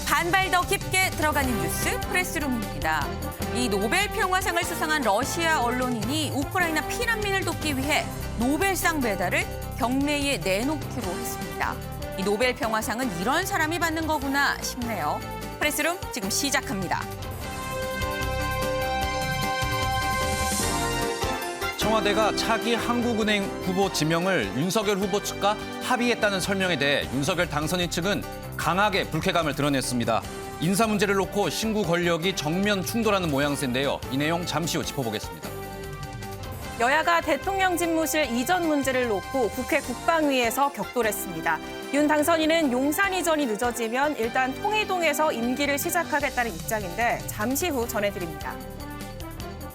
반발 더 깊게 들어가는 뉴스 프레스룸입니다. 이 노벨 평화상을 수상한 러시아 언론인이 우크라이나 피난민을 돕기 위해 노벨상 메달을 경매에 내놓기로 했습니다. 이 노벨 평화상은 이런 사람이 받는 거구나 싶네요. 프레스룸 지금 시작합니다. 청와대가 차기 한국은행 후보 지명을 윤석열 후보 측과 합의했다는 설명에 대해 윤석열 당선인 측은 강하게 불쾌감을 드러냈습니다. 인사 문제를 놓고 신구 권력이 정면 충돌하는 모양새인데요. 이 내용 잠시 후 짚어보겠습니다. 여야가 대통령 집무실 이전 문제를 놓고 국회 국방위에서 격돌했습니다. 윤 당선인은 용산 이전이 늦어지면 일단 통이동에서 임기를 시작하겠다는 입장인데 잠시 후 전해드립니다.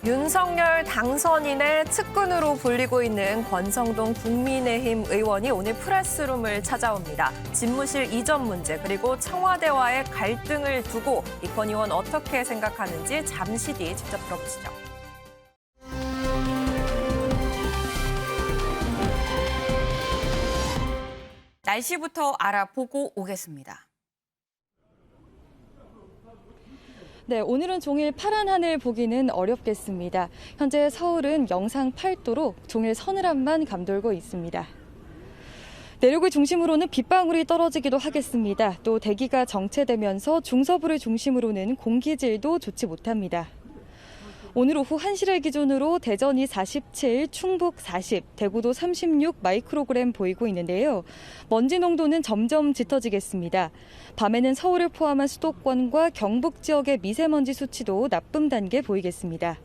윤석열 당선인의 측근으로 불리고 있는 권성동 국민의힘 의원이 오늘 프레스룸을 찾아옵니다. 집무실 이전 문제 그리고 청와대와의 갈등을 두고 이 권 의원 어떻게 생각하는지 잠시 뒤 직접 들어보시죠. 날씨부터 알아보고 오겠습니다. 네, 오늘은 종일 파란 하늘 보기는 어렵겠습니다. 현재 서울은 영상 8도로 종일 서늘함만 감돌고 있습니다. 내륙을 중심으로는 빗방울이 떨어지기도 하겠습니다. 또 대기가 정체되면서 중서부를 중심으로는 공기질도 좋지 못합니다. 오늘 오후 1시를 기준으로 대전이 47, 충북 40, 대구도 36 마이크로그램 보이고 있는데요. 먼지 농도는 점점 짙어지겠습니다. 밤에는 서울을 포함한 수도권과 경북 지역의 미세먼지 수치도 나쁨 단계 보이겠습니다.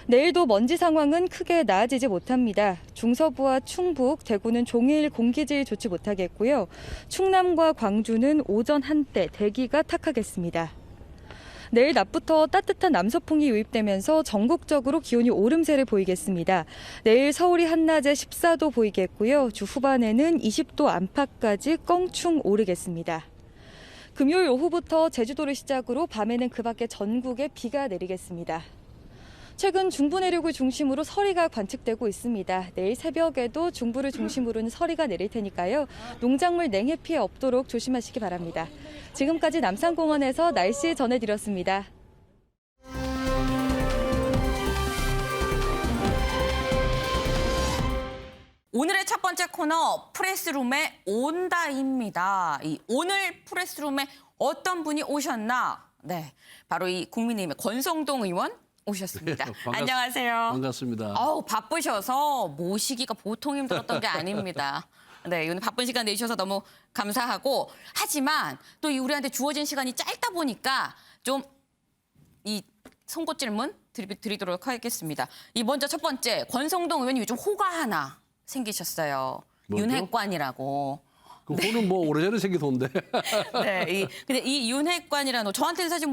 내일도 먼지 상황은 크게 나아지지 못합니다. 중서부와 충북, 대구는 종일 공기질 좋지 못하겠고요. 충남과 광주는 오전 한때 대기가 탁하겠습니다. 내일 낮부터 따뜻한 남서풍이 유입되면서 전국적으로 기온이 오름세를 보이겠습니다. 내일 서울이 한낮에 14도 보이겠고요. 주 후반에는 20도 안팎까지 껑충 오르겠습니다. 금요일 오후부터 제주도를 시작으로 밤에는 그 밖에 전국에 비가 내리겠습니다. 최근 중부 내륙을 중심으로 서리가 관측되고 있습니다. 내일 새벽에도 중부를 중심으로는 서리가 내릴 테니까요. 농작물 냉해 피해 없도록 조심하시기 바랍니다. 지금까지 남산공원에서 날씨 전해드렸습니다. 오늘의 첫 번째 코너 프레스룸에 온다입니다. 이 오늘 프레스룸에 어떤 분이 오셨나? 네, 바로 이 국민의힘의 권성동 의원 오셨습니다. 안녕하세요. 반갑습니다. 바쁘셔서 모시기가 보통 힘들었던 게 아닙니다. 네, 오늘 바쁜 시간 내주셔서 너무 감사하고 하지만 또 우리한테 주어진 시간이 짧다 보니까 좀 이 송곳 질문 드리도록 하겠습니다. 이 먼저 첫 번째 권성동 의원이 요즘 호가 하나 생기셨어요. 뭐죠? 윤핵관이라고. 그 호는 뭐 오래전에 생기던데. 네, 근데 이 윤핵관이라는 저한테는 사실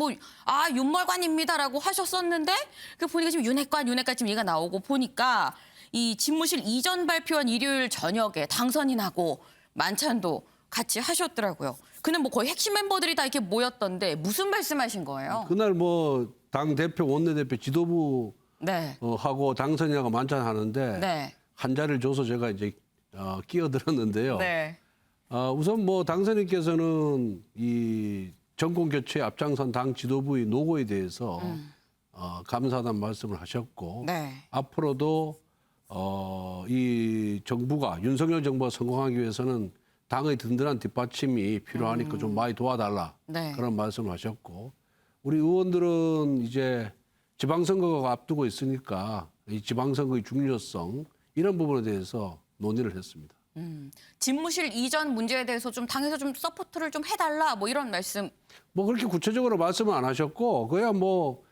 윤멀관입니다라고 하셨었는데 그 보니까 지금 윤핵관 지금 얘기가 나오고 보니까 이 집무실 이전 발표한 일요일 저녁에 당선인하고 만찬도 같이 하셨더라고요. 그는 뭐 거의 핵심 멤버들이 다 이렇게 모였던데 무슨 말씀하신 거예요? 그날 뭐 당 대표, 원내대표, 지도부 네. 하고 당선인하고 만찬하는데 네. 한 자리를 줘서 제가 이제 끼어들었는데요. 네. 우선 뭐 당선인께서는 이 정권 교체에 앞장선 당 지도부의 노고에 대해서 감사하다는 말씀을 하셨고 네. 앞으로도 이 정부가 윤석열 정부가 성공하기 위해서는 당의 든든한 뒷받침이 필요하니까 좀 많이 도와달라 네. 그런 말씀을 하셨고 우리 의원들은 이제 지방선거가 앞두고 있으니까 이 지방선거의 중요성 이런 부분에 대해서 논의를 했습니다. 집무실 이전 문제에 대해서 좀 당에서 좀 서포트를 좀 해달라 뭐 이런 말씀. 뭐 그렇게 구체적으로 말씀은 안 하셨고 그야 뭐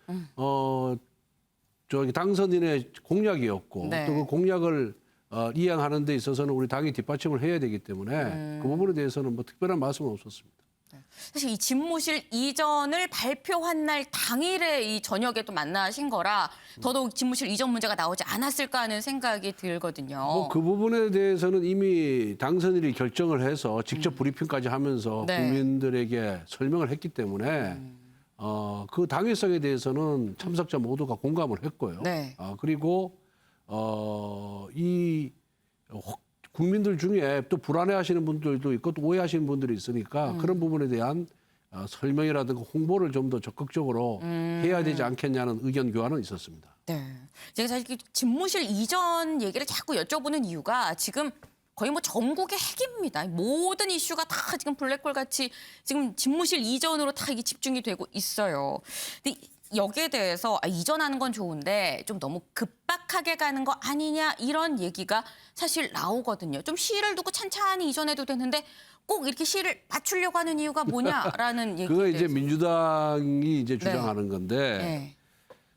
저기 당선인의 공약이었고 네. 또 그 공약을 이행하는 데 있어서는 우리 당이 뒷받침을 해야 되기 때문에 그 부분에 대해서는 뭐 특별한 말씀은 없었습니다. 사실 이 집무실 이전을 발표한 날 당일에 이 저녁에 또 만나신 거라 더더욱 집무실 이전 문제가 나오지 않았을까 하는 생각이 들거든요. 뭐 그 부분에 대해서는 이미 당선인이 결정을 해서 직접 브리핑까지 하면서 네. 국민들에게 설명을 했기 때문에 그 당위성에 대해서는 참석자 모두가 공감을 했고요. 네. 그리고 이 국민들 중에 또 불안해하시는 분들도 있고 또 오해하시는 분들이 있으니까 그런 부분에 대한 설명이라든가 홍보를 좀 더 적극적으로 해야 되지 않겠냐는 의견 교환은 있었습니다. 네. 제가 사실 그 집무실 이전 얘기를 자꾸 여쭤보는 이유가 지금 거의 뭐 전국의 핵입니다. 모든 이슈가 다 지금 블랙홀 같이 지금 집무실 이전으로 다 이게 집중이 되고 있어요. 근데 여기에 대해서 이전하는 건 좋은데 좀 너무 급박하게 가는 거 아니냐 이런 얘기가 사실 나오거든요. 좀 시일을 두고 찬찬히 이전해도 되는데 꼭 이렇게 시일을 맞추려고 하는 이유가 뭐냐라는 얘기. 그거 이제 민주당이 이제 주장하는 건데 네.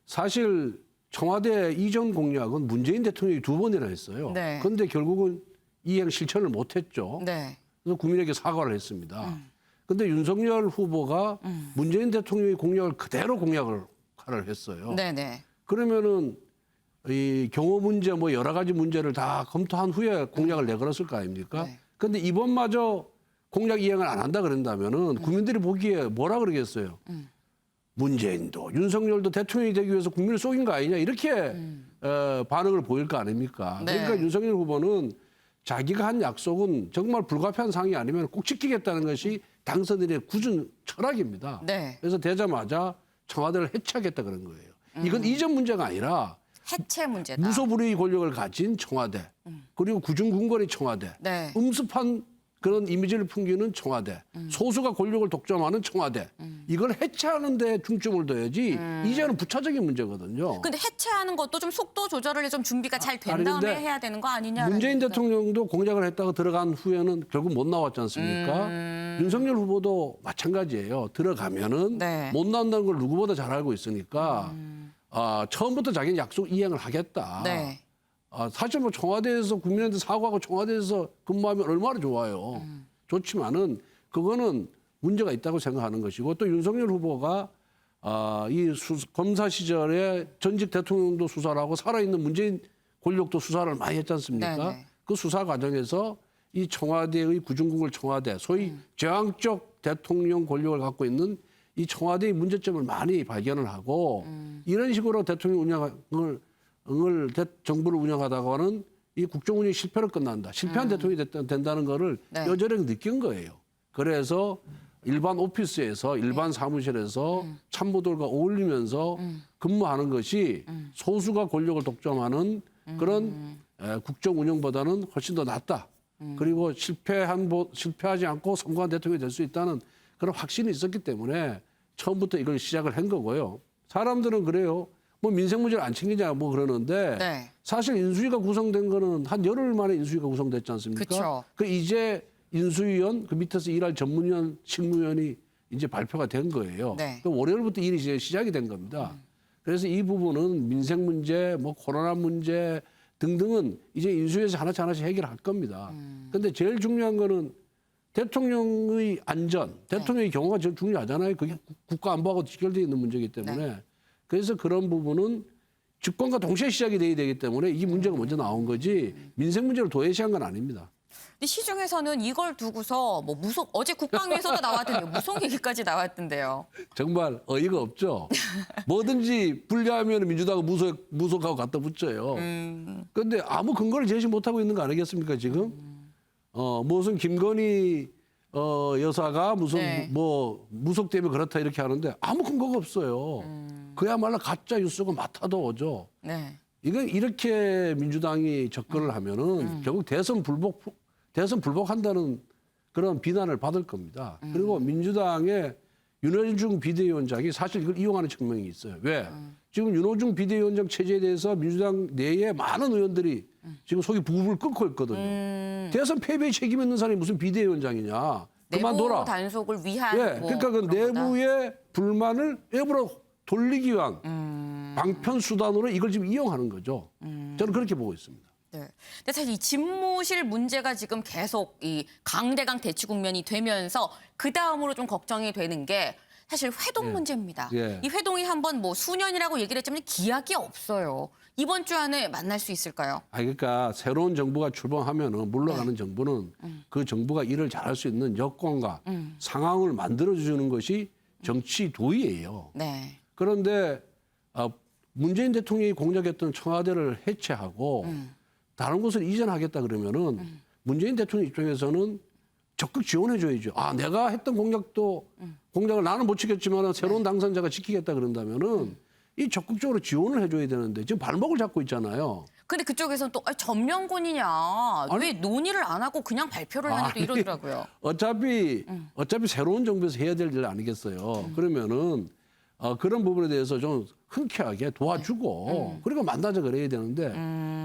사실 청와대 이전 공약은 문재인 대통령이 2번이나 했어요. 네. 그런데 결국은 이행 실천을 못했죠. 네. 그래서 국민에게 사과를 했습니다. 그런데 윤석열 후보가 문재인 대통령의 공약을 그대로 공약을 했어요. 네네. 그러면은 이 경호 문제 뭐 여러 가지 문제를 다 검토한 후에 공약을 내걸었을 거 아닙니까? 네. 그런데 이번마저 공약 이행을 안 한다 그런다면은 국민들이 보기에 뭐라 그러겠어요? 문재인도 윤석열도 대통령이 되기 위해서 국민을 속인 거 아니냐 이렇게 반응을 보일 거 아닙니까? 네. 그러니까 윤석열 후보는 자기가 한 약속은 정말 불가피한 상황이 아니면 꼭 지키겠다는 것이 당선인의 굳은 철학입니다. 네. 그래서 되자마자 청와대를 해체하겠다 그런 거예요. 이건 이전 문제가 아니라 해체 문제다. 무소불위 권력을 가진 청와대 그리고 구중궁궐의 청와대 네. 음습한 그런 이미지를 풍기는 청와대 소수가 권력을 독점하는 청와대 이걸 해체하는 데 중점을 둬야지 이제는 부차적인 문제거든요. 근데 해체하는 것도 좀 속도 조절을 좀 준비가 잘 된 아니, 다음에 근데 해야 되는 거 아니냐. 문재인 대통령도 공약을 했다가 들어간 후에는 결국 못 나왔지 않습니까? 윤석열 후보도 마찬가지예요. 들어가면은 네. 못 나온다는 걸 누구보다 잘 알고 있으니까 처음부터 자기는 약속 이행을 하겠다. 네. 사실 뭐 청와대에서 국민한테 사과하고 청와대에서 근무하면 얼마나 좋아요. 좋지만은 그거는 문제가 있다고 생각하는 것이고 또 윤석열 후보가 검사 시절에 전직 대통령도 수사를 하고 살아있는 문재인 권력도 수사를 많이 했지 않습니까? 네네. 그 수사 과정에서 이 청와대의 구중궁궐 청와대 소위 제왕적 대통령 권력을 갖고 있는 이 청와대의 문제점을 많이 발견을 하고 이런 식으로 대통령 정부를 운영하다가는 이 국정 운영이 실패로 끝난다. 실패한 대통령이 된다는 거를 네. 여전히 느낀 거예요. 그래서 일반 오피스에서 일반 사무실에서 참모들과 어울리면서 근무하는 것이 소수가 권력을 독점하는 그런 국정 운영보다는 훨씬 더 낫다. 그리고 실패하지 않고 성공한 대통령이 될 수 있다는 그런 확신이 있었기 때문에 처음부터 이걸 시작을 한 거고요. 사람들은 그래요. 뭐 민생 문제를 안 챙기냐 뭐 그러는데 네. 사실 인수위가 구성된 거는 한 열흘 만에 인수위가 구성됐지 않습니까? 그쵸. 그 이제 인수위원 그 밑에서 일할 전문위원, 실무위원이 이제 발표가 된 거예요. 네. 그 월요일부터 일이 이제 시작이 된 겁니다. 그래서 이 부분은 민생 문제, 뭐 코로나 문제 등등은 이제 인수위에서 하나씩 해결할 겁니다. 그런데 제일 중요한 거는 대통령의 안전, 대통령의 경우가 제일 중요하잖아요. 그게 국가 안보하고 직결되어 있는 문제이기 때문에 그래서 그런 부분은 집권과 동시에 시작이 돼야 되기 때문에 이 문제가 먼저 나온 거지 민생 문제를 도외시한 건 아닙니다. 근데 시중에서는 이걸 두고서 뭐 어제 국방위에서도 나왔던데요. 무속 얘기까지 나왔던데요. 정말 어이가 없죠. 뭐든지 분리하면 민주당은 무속하고 갖다 붙여요. 그런데 아무 근거를 제시 못하고 있는 거 아니겠습니까 지금? 무슨 김건희 여사가 무슨 네. 뭐 무속 때문에 그렇다 이렇게 하는데 아무 근거가 없어요. 그야말로 가짜 뉴스가 맡아도 오죠. 네. 이건 이렇게 민주당이 접근을 하면은 결국 대선 불복한다는 그런 비난을 받을 겁니다. 그리고 민주당의 윤호중 비대위원장이 사실 이걸 이용하는 측면이 있어요. 왜? 지금 윤호중 비대위원장 체제에 대해서 민주당 내에 많은 의원들이 지금 속이 부글부글 끓고 있거든요. 대선 패배에 책임 있는 사람이 무슨 비대위원장이냐. 그만둬라. 내부 단속을 위한 예, 뭐 그러니까 그 그런 거다. 내부의 불만을 외부로 돌리기 위한 방편 수단으로 이걸 지금 이용하는 거죠. 저는 그렇게 보고 있습니다. 네. 근데 사실 이 집무실 문제가 지금 계속 이 강대강 대치 국면이 되면서 그 다음으로 좀 걱정이 되는 게 사실 회동 문제입니다. 예. 이 회동이 한번 뭐 수년이라고 얘기를 했지만 기약이 없어요. 이번 주 안에 만날 수 있을까요? 그러니까 새로운 정부가 출범하면은 물러가는 정부는 그 정부가 일을 잘할 수 있는 여건과 상황을 만들어주는 것이 정치 도의예요. 네. 그런데 문재인 대통령이 공약했던 청와대를 해체하고 다른 곳을 이전하겠다 그러면은 문재인 대통령 입장에서는 적극 지원해줘야죠. 아, 내가 했던 공약을 나는 못 지켰지만 새로운 당선자가 지키겠다 그런다면은 이 적극적으로 지원을 해줘야 되는데 지금 발목을 잡고 있잖아요. 근데 그쪽에서는 또 점령군이냐 왜 논의를 안 하고 그냥 발표를 하냐 또 이러더라고요. 어차피 새로운 정부에서 해야 될 일 아니겠어요. 그러면은 그런 부분에 대해서 좀 흔쾌하게 도와주고 그리고 만나자 그래야 되는데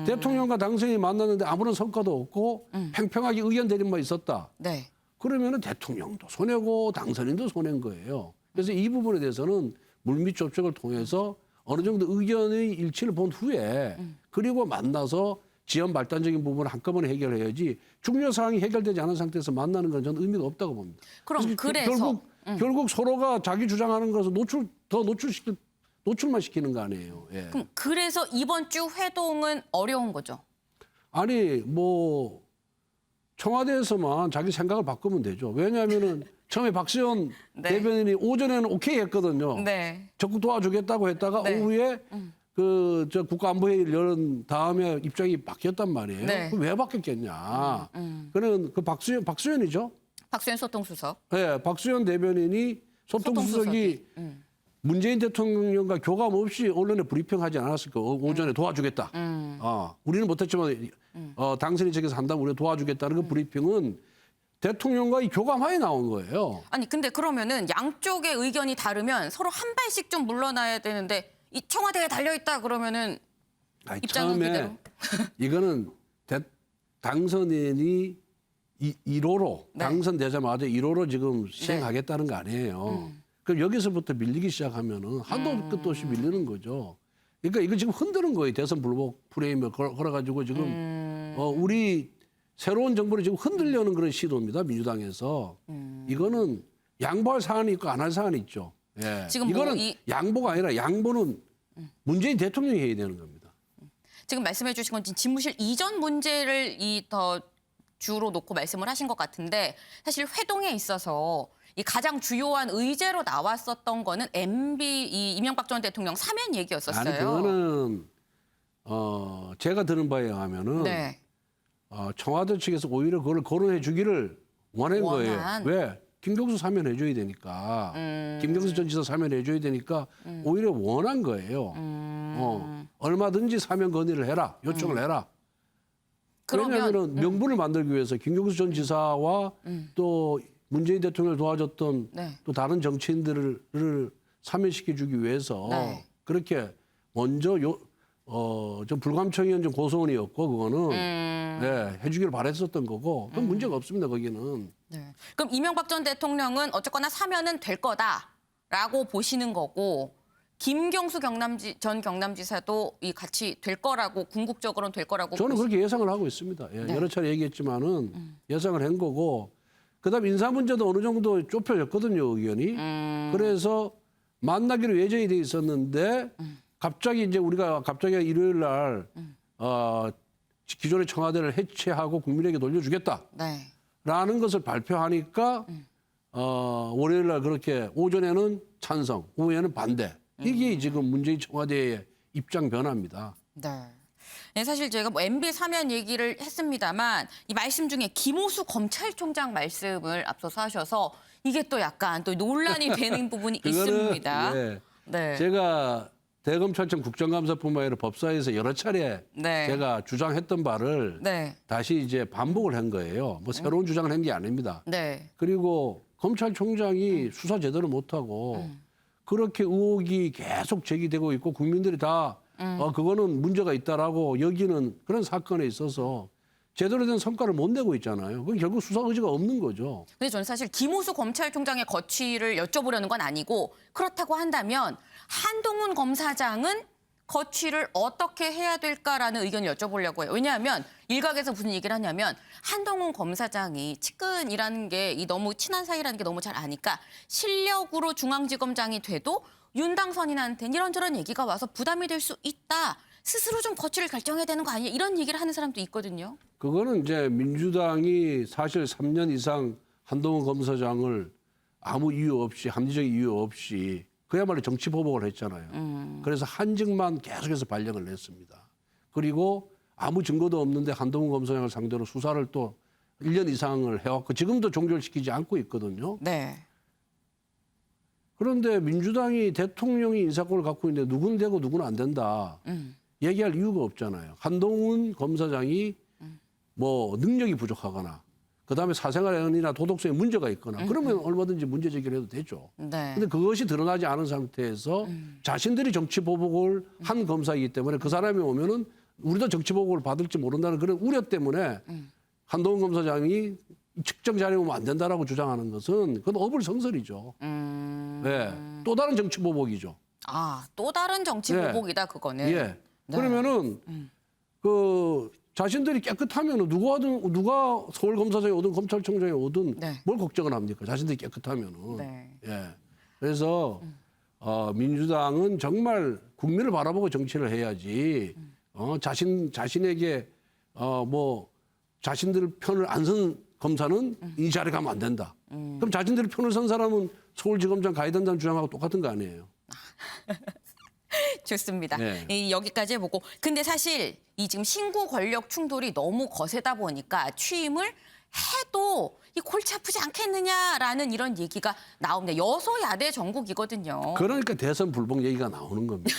대통령과 당선인이 만났는데 아무런 성과도 없고 팽팽하게 의견 대립만 있었다. 네. 그러면은 대통령도 손해고 당선인도 손해인 거예요. 그래서 이 부분에 대해서는 물밑 접촉을 통해서 어느 정도 의견의 일치를 본 후에 그리고 만나서 지연 발단적인 부분을 한꺼번에 해결해야지 중요 사항이 해결되지 않은 상태에서 만나는 건 저는 의미가 없다고 봅니다. 그럼 그래서 결국 서로가 자기 주장하는 것을 노출만 시키는 거 아니에요. 예. 그럼 그래서 이번 주 회동은 어려운 거죠. 아니 뭐 청와대에서만 자기 생각을 바꾸면 되죠. 왜냐하면은 처음에 박수현 네. 대변인이 오전에는 오케이 했거든요. 네. 적극 도와주겠다고 했다가 네. 오후에 저 국가안보회의를 열은 다음에 입장이 바뀌었단 말이에요. 네. 그럼 왜 바뀌었겠냐? 그는 그 박수현이죠. 박수현 소통수석. 네, 박수현 대변인이 소통수석이 문재인 대통령과 교감 없이 언론에 브리핑하지 않았을까? 오전에 도와주겠다. 우리는 못했지만 당선인 측에서 한다면 우리가 도와주겠다는 그 브리핑은 대통령과의 교감하에 나온 거예요. 아니 근데 그러면은 양쪽의 의견이 다르면 서로 한 발씩 좀 물러나야 되는데 이 청와대에 달려있다 그러면은 입장은 처음에 그대로. 이거는 당선인이 1호로 네. 당선되자마자 1호로 지금 시행하겠다는 거 아니에요. 그럼 여기서부터 밀리기 시작하면은 한도 끝도 없이 밀리는 거죠. 그러니까 이거 지금 흔드는 거예요. 대선 불복 프레임을 걸어가지고 지금 우리 새로운 정부를 지금 흔들려는 그런 시도입니다. 민주당에서. 이거는 양보할 사안이 있고 안 할 사안이 있죠. 예. 지금 이거는 양보가 아니라 양보는 문재인 대통령이 해야 되는 겁니다. 지금 말씀해 주신 건 집무실 이전 문제를 더 주로 놓고 말씀을 하신 것 같은데 사실 회동에 있어서 이 가장 주요한 의제로 나왔었던 거는 MB 이명박 전 대통령 사면 얘기였었어요. 아니 그거는 제가 들은 바에 의하면은 네. 청와대 측에서 오히려 그걸 거론해 주기를 원한 거예요. 왜? 김경수 사면해 줘야 되니까. 김경수 전 지사 사면해 줘야 되니까 오히려 원한 거예요. 얼마든지 사면 건의를 해라. 요청을 해라. 왜냐하면 명분을 만들기 위해서 김경수 전 지사와 또 문재인 대통령을 도와줬던 네. 또 다른 정치인들을 사면시켜 주기 위해서 네. 그렇게 먼저 좀 불감청이한 좀 고소원이었고 그거는 네, 해주기를 바랬었던 거고 그건 문제가 없습니다 거기는. 네. 그럼 이명박 전 대통령은 어쨌거나 사면은 될 거다라고 보시는 거고 김경수 전 경남지사도 같이 될 거라고 궁극적으로는 될 거라고 저는 그렇게 예상을 하고 있습니다. 예, 네. 여러 차례 얘기했지만은 예상을 한 거고 그다음 인사 문제도 어느 정도 좁혀졌거든요 의견이. 그래서 만나기로 예정이 돼 있었는데 갑자기 이제 우리가 일요일 날 기존의 청와대를 해체하고 국민에게 돌려주겠다라는 네. 것을 발표하니까 월요일 날 그렇게 오전에는 찬성, 오후에는 반대. 이게 지금 문재인 청와대의 입장 변화입니다. 네. 네, 사실 저희가 MB 사면 얘기를 했습니다만 이 말씀 중에 김오수 검찰총장 말씀을 앞서서 하셔서 이게 또 약간 또 논란이 되는 부분이 있습니다. 네. 네. 제가 대검찰청 국정감사뿐만 아니라 법사위에서 여러 차례 네. 제가 주장했던 바를 네. 다시 이제 반복을 한 거예요. 뭐 새로운 주장을 한 게 아닙니다. 네. 그리고 검찰총장이 수사 제대로 못하고 그렇게 의혹이 계속 제기되고 있고 국민들이 다 그거는 문제가 있다라고 여기는 그런 사건에 있어서 제대로 된 성과를 못 내고 있잖아요. 그건 결국 수사 의지가 없는 거죠. 근데 저는 사실 김오수 검찰총장의 거취를 여쭤보려는 건 아니고 그렇다고 한다면 한동훈 검사장은 거취를 어떻게 해야 될까라는 의견을 여쭤보려고 해요. 왜냐하면 일각에서 무슨 얘기를 하냐면 한동훈 검사장이 측근이라는 게 너무 친한 사이라는 게 너무 잘 아니까 실력으로 중앙지검장이 돼도 윤당선인한테는 이런저런 얘기가 와서 부담이 될 수 있다. 스스로 좀 거취를 결정해야 되는 거 아니냐 이런 얘기를 하는 사람도 있거든요. 그거는 이제 민주당이 사실 3년 이상 한동훈 검사장을 아무 이유 없이 합리적인 이유 없이 그야말로 정치 보복을 했잖아요. 그래서 한직만 계속해서 발령을 냈습니다. 그리고 아무 증거도 없는데 한동훈 검사장을 상대로 수사를 또 1년 이상을 해왔고 지금도 종결시키지 않고 있거든요. 네. 그런데 민주당이 대통령이 인사권을 갖고 있는데 누군 되고 누구는 안 된다. 얘기할 이유가 없잖아요. 한동훈 검사장이 뭐 능력이 부족하거나 그다음에 사생활이나 도덕성에 문제가 있거나 그러면 얼마든지 문제 제기를 해도 되죠. 네. 근데 그것이 드러나지 않은 상태에서 자신들이 정치 보복을 한 검사이기 때문에 그 사람이 오면은 우리도 정치 보복을 받을지 모른다는 그런 우려 때문에 한동훈 검사장이 측정 자료에 오면 안 된다라고 주장하는 것은 그건 어불성설이죠. 네. 또 다른 정치 보복이죠. 아, 또 다른 정치 네. 보복이다 그거는. 예. 네. 그러면은 그 자신들이 깨끗하면은 누가 서울 검사장이 오든 검찰총장이 오든 네. 뭘 걱정을 합니까? 자신들이 깨끗하면은. 네. 예. 그래서 민주당은 정말 국민을 바라보고 정치를 해야지. 자신에게 뭐 자신들 편을 안 선 검사는 이 자리에 가면 안 된다. 그럼 자신들이 편을 선 사람은 서울지검장 가야 된다는 주장하고 똑같은 거 아니에요? 좋습니다. 네. 여기까지 해보고. 근데 사실 이 지금 신구 권력 충돌이 너무 거세다 보니까 취임을 해도 이 골치 아프지 않겠느냐라는 이런 얘기가 나옵니다. 여소야대 전국이거든요. 그러니까 대선 불복 얘기가 나오는 겁니다.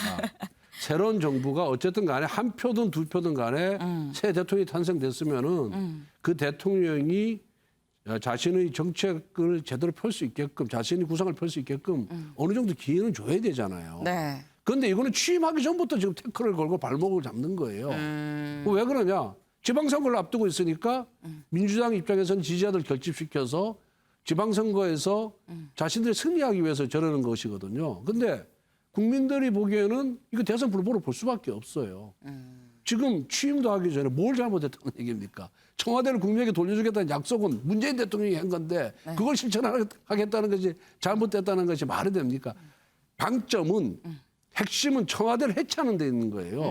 새로운 정부가 어쨌든 간에 한 표든 두 표든 간에 새 대통령이 탄생됐으면은 그 대통령이 자신의 정책을 제대로 펼 수 있게끔 자신이 구상을 펼 수 있게끔 어느 정도 기회는 줘야 되잖아요. 네. 그런데 이거는 취임하기 전부터 지금 태클을 걸고 발목을 잡는 거예요. 왜 그러냐? 지방선거를 앞두고 있으니까 민주당 입장에서는 지지자들 결집시켜서 지방선거에서 자신들이 승리하기 위해서 저러는 것이거든요. 근데 국민들이 보기에는 이거 대선 불복으로 볼 수밖에 없어요. 지금 취임도 하기 전에 뭘 잘못했다는 얘기입니까? 청와대를 국민에게 돌려주겠다는 약속은 문재인 대통령이 한 건데 그걸 실천하겠다는 것이 잘못됐다는 것이 말이 됩니까? 방점은 핵심은 청와대를 해체하는 데 있는 거예요.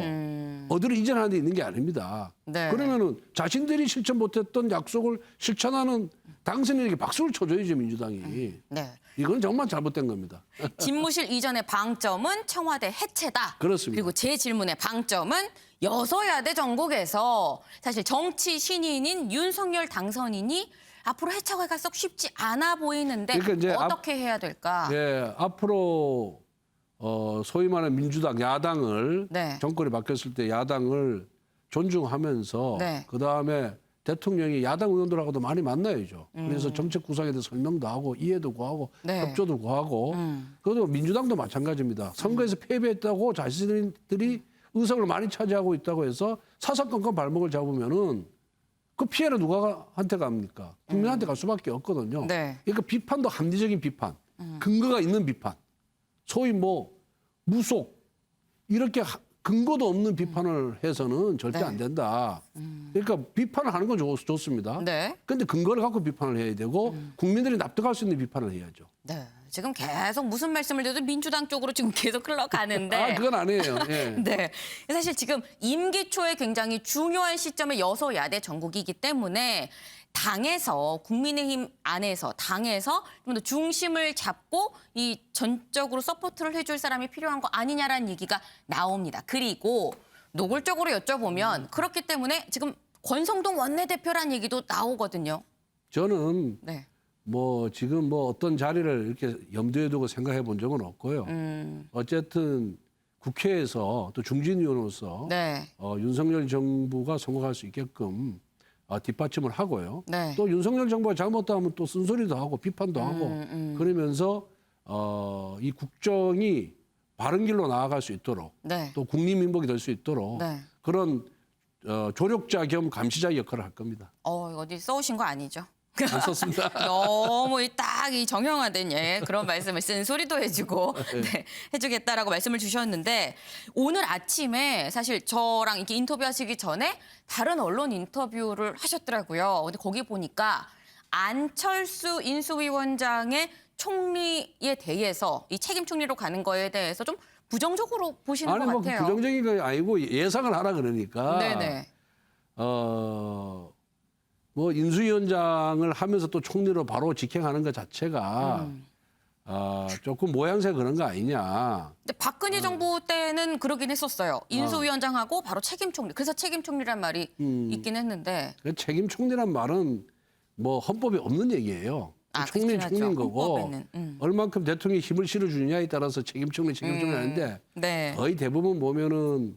어디를 이전하는 데 있는 게 아닙니다. 네. 그러면은 자신들이 실천 못했던 약속을 실천하는 당선인에게 박수를 쳐줘야죠, 민주당이. 네. 이건 정말 잘못된 겁니다. 집무실 이전의 방점은 청와대 해체다. 그렇습니다. 그리고 제 질문의 방점은 여소야대 전국에서 사실 정치 신인인 윤석열 당선인이 앞으로 해체가 썩 쉽지 않아 보이는데 그러니까 이제 어떻게 해야 될까? 예, 앞으로 소위 말하는 민주당 야당을 네. 정권이 바뀌었을 때 야당을 존중하면서 네. 그다음에 대통령이 야당 의원들하고도 많이 만나야죠. 그래서 정책 구상에 대해서 설명도 하고 이해도 구하고 네. 협조도 구하고 그것도 민주당도 마찬가지입니다. 선거에서 패배했다고 자신들이 의석을 많이 차지하고 있다고 해서 사사건건 발목을 잡으면은 그 피해를 누가 한테 갑니까? 국민한테 갈 수밖에 없거든요. 네. 그러니까 비판도 합리적인 비판, 근거가 있는 비판, 소위 뭐 무속 이렇게 근거도 없는 비판을 해서는 절대 네. 안 된다. 그러니까 비판을 하는 건 좋습니다. 네. 그런데 근거를 갖고 비판을 해야 되고 국민들이 납득할 수 있는 비판을 해야죠. 네. 지금 계속 무슨 말씀을 드려도 민주당 쪽으로 지금 계속 흘러가는데. 아, 그건 아니에요. 예. 네. 사실 지금 임기 초에 굉장히 중요한 시점에 여소야대 전국이기 때문에 당에서 국민의힘 안에서 당에서 좀 더 중심을 잡고 이 전적으로 서포트를 해줄 사람이 필요한 거 아니냐라는 얘기가 나옵니다. 그리고 노골적으로 여쭤보면 그렇기 때문에 지금 권성동 원내대표란 얘기도 나오거든요. 저는 네. 뭐 지금 뭐 어떤 자리를 이렇게 염두에 두고 생각해 본 적은 없고요. 어쨌든 국회에서 또 중진위원으로서 네. 윤석열 정부가 성공할 수 있게끔 뒷받침을 하고요. 네. 또 윤석열 정부가 잘못하면 또 쓴소리도 하고 비판도 하고 그러면서 이 국정이 바른 길로 나아갈 수 있도록 네. 또 국민민복이 될 수 있도록 네. 그런 조력자 겸 감시자 역할을 할 겁니다. 어디 써오신 거 아니죠? 안 썼습니다. 너무 딱 이 정형화된 그런 말씀을 쓴 소리도 해주고 네, 해주겠다라고 말씀을 주셨는데 오늘 아침에 사실 저랑 이렇게 인터뷰하시기 전에 다른 언론 인터뷰를 하셨더라고요. 근데 거기 보니까 안철수 인수위원장의 총리에 대해서 이 책임 총리로 가는 거에 대해서 좀 부정적으로 보시는 아니 것 뭐 같아요. 부정적인 거 아니고 예상을 하라 그러니까. 네네. 뭐 인수위원장을 하면서 또 총리로 바로 직행하는 것 자체가 조금 모양새 그런 거 아니냐. 근데 박근혜 정부 때는 그러긴 했었어요. 인수위원장하고 바로 책임 총리. 그래서 책임 총리란 말이 있긴 했는데. 그 책임 총리란 말은 뭐 헌법에 없는 얘기예요. 총리는 그렇긴 총리인 하죠. 거고 헌법에는. 얼만큼 대통령이 힘을 실어주느냐에 따라서 책임 총리 아닌데 네. 거의 대부분 보면은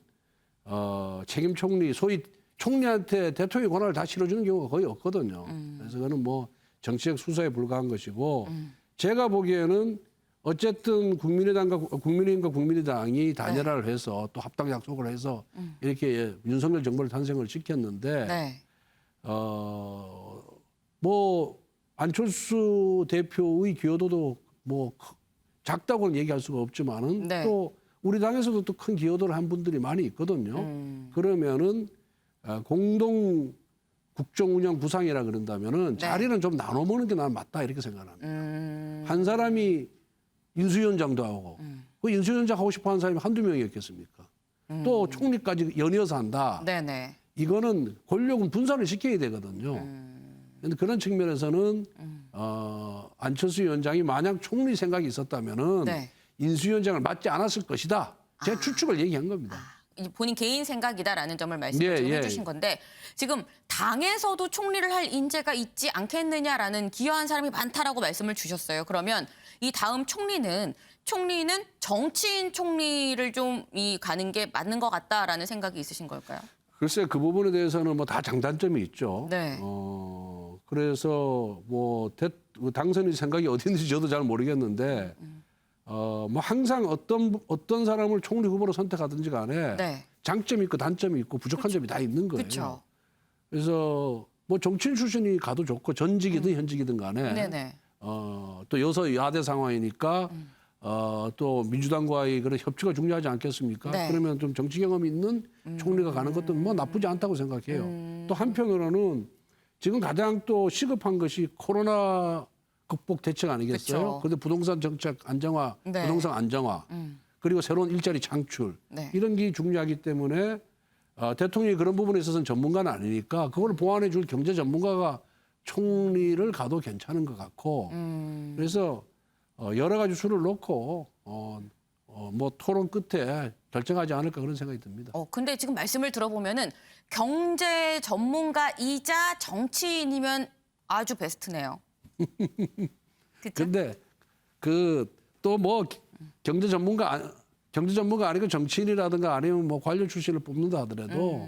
책임 총리 소위 총리한테 대통령의 권한을 다 실어주는 경우가 거의 없거든요. 그래서 그거는 뭐 정치적 수사에 불과한 것이고 제가 보기에는 어쨌든 국민의힘과 국민의당이 단일화를 해서 또 합당 약속을 해서 이렇게 윤석열 정부를 탄생을 시켰는데 네. 뭐 안철수 대표의 기여도도 뭐 작다고는 얘기할 수가 없지만은 네. 또 우리 당에서도 또 큰 기여도를 한 분들이 많이 있거든요. 그러면은 공동 국정 운영 구상이라 그런다면은 네. 자리는 좀 나눠 먹는 게 나는 맞다 이렇게 생각합니다. 한 사람이 인수위원장도 하고 그 인수위원장 하고 싶어 하는 사람이 한두 명이었겠습니까? 또 총리까지 연이어서 한다. 네네. 이거는 권력은 분산을 시켜야 되거든요. 그런데 그런 측면에서는 안철수 위원장이 만약 총리 생각이 있었다면은 네. 인수위원장을 맡지 않았을 것이다. 제 추측을 얘기한 겁니다. 이 본인 개인 생각이다라는 점을 말씀을 지금 해주신 건데 지금 당에서도 총리를 할 인재가 있지 않겠느냐라는 기여한 사람이 많다라고 말씀을 주셨어요. 그러면 이 다음 총리는 정치인 총리를 좀 가는 게 맞는 것 같다라는 생각이 있으신 걸까요? 글쎄 그 부분에 대해서는 뭐 다 장단점이 있죠. 네. 그래서 뭐 당선인 생각이 어디 있는지 저도 잘 모르겠는데 뭐 항상 어떤 사람을 총리 후보로 선택하든지 간에 네. 장점이 있고 단점이 있고 부족한 점이 다 있는 거예요. 그렇죠. 그래서 뭐 정치인 출신이 가도 좋고 전직이든 현직이든 간에 네네. 또 여대 상황이니까 또 민주당과의 그런 협치가 중요하지 않겠습니까? 네. 그러면 좀 정치 경험이 있는 총리가 가는 것도 뭐 나쁘지 않다고 생각해요. 또 한편으로는 지금 가장 또 시급한 것이 코로나 극복 대책 아니겠어요? 그쵸. 그런데 부동산 정책 안정화, 네. 부동산 안정화, 그리고 새로운 일자리 창출 네. 이런 게 중요하기 때문에 대통령이 그런 부분에 있어서는 전문가는 아니니까 그걸 보완해 줄 경제 전문가가 총리를 가도 괜찮은 것 같고 그래서 여러 가지 수를 놓고 뭐 토론 끝에 결정하지 않을까 그런 생각이 듭니다. 근데 지금 말씀을 들어보면은 경제 전문가이자 정치인이면 아주 베스트네요. 그렇죠? 근데 그 또 뭐 경제 전문가 아니고 정치인이라든가 아니면 뭐 관료 출신을 뽑는다 하더라도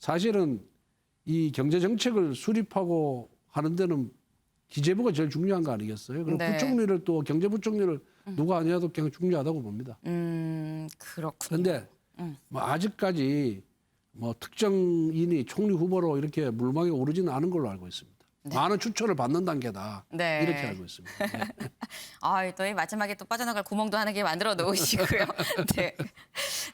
사실은 이 경제 정책을 수립하고 하는 데는 기재부가 제일 중요한 거 아니겠어요? 그리고 네. 부총리를 또 경제부총리를 누가 하냐도 그냥 중요하다고 봅니다. 그렇군요. 그런데 뭐 아직까지 뭐 특정인이 총리 후보로 이렇게 물망에 오르지는 않은 걸로 알고 있습니다. 많은 추천을 받는 단계다. 네. 이렇게 알고 있습니다. 네. 또 이 마지막에 또 빠져나갈 구멍도 하나 개 만들어 놓으시고요. 네.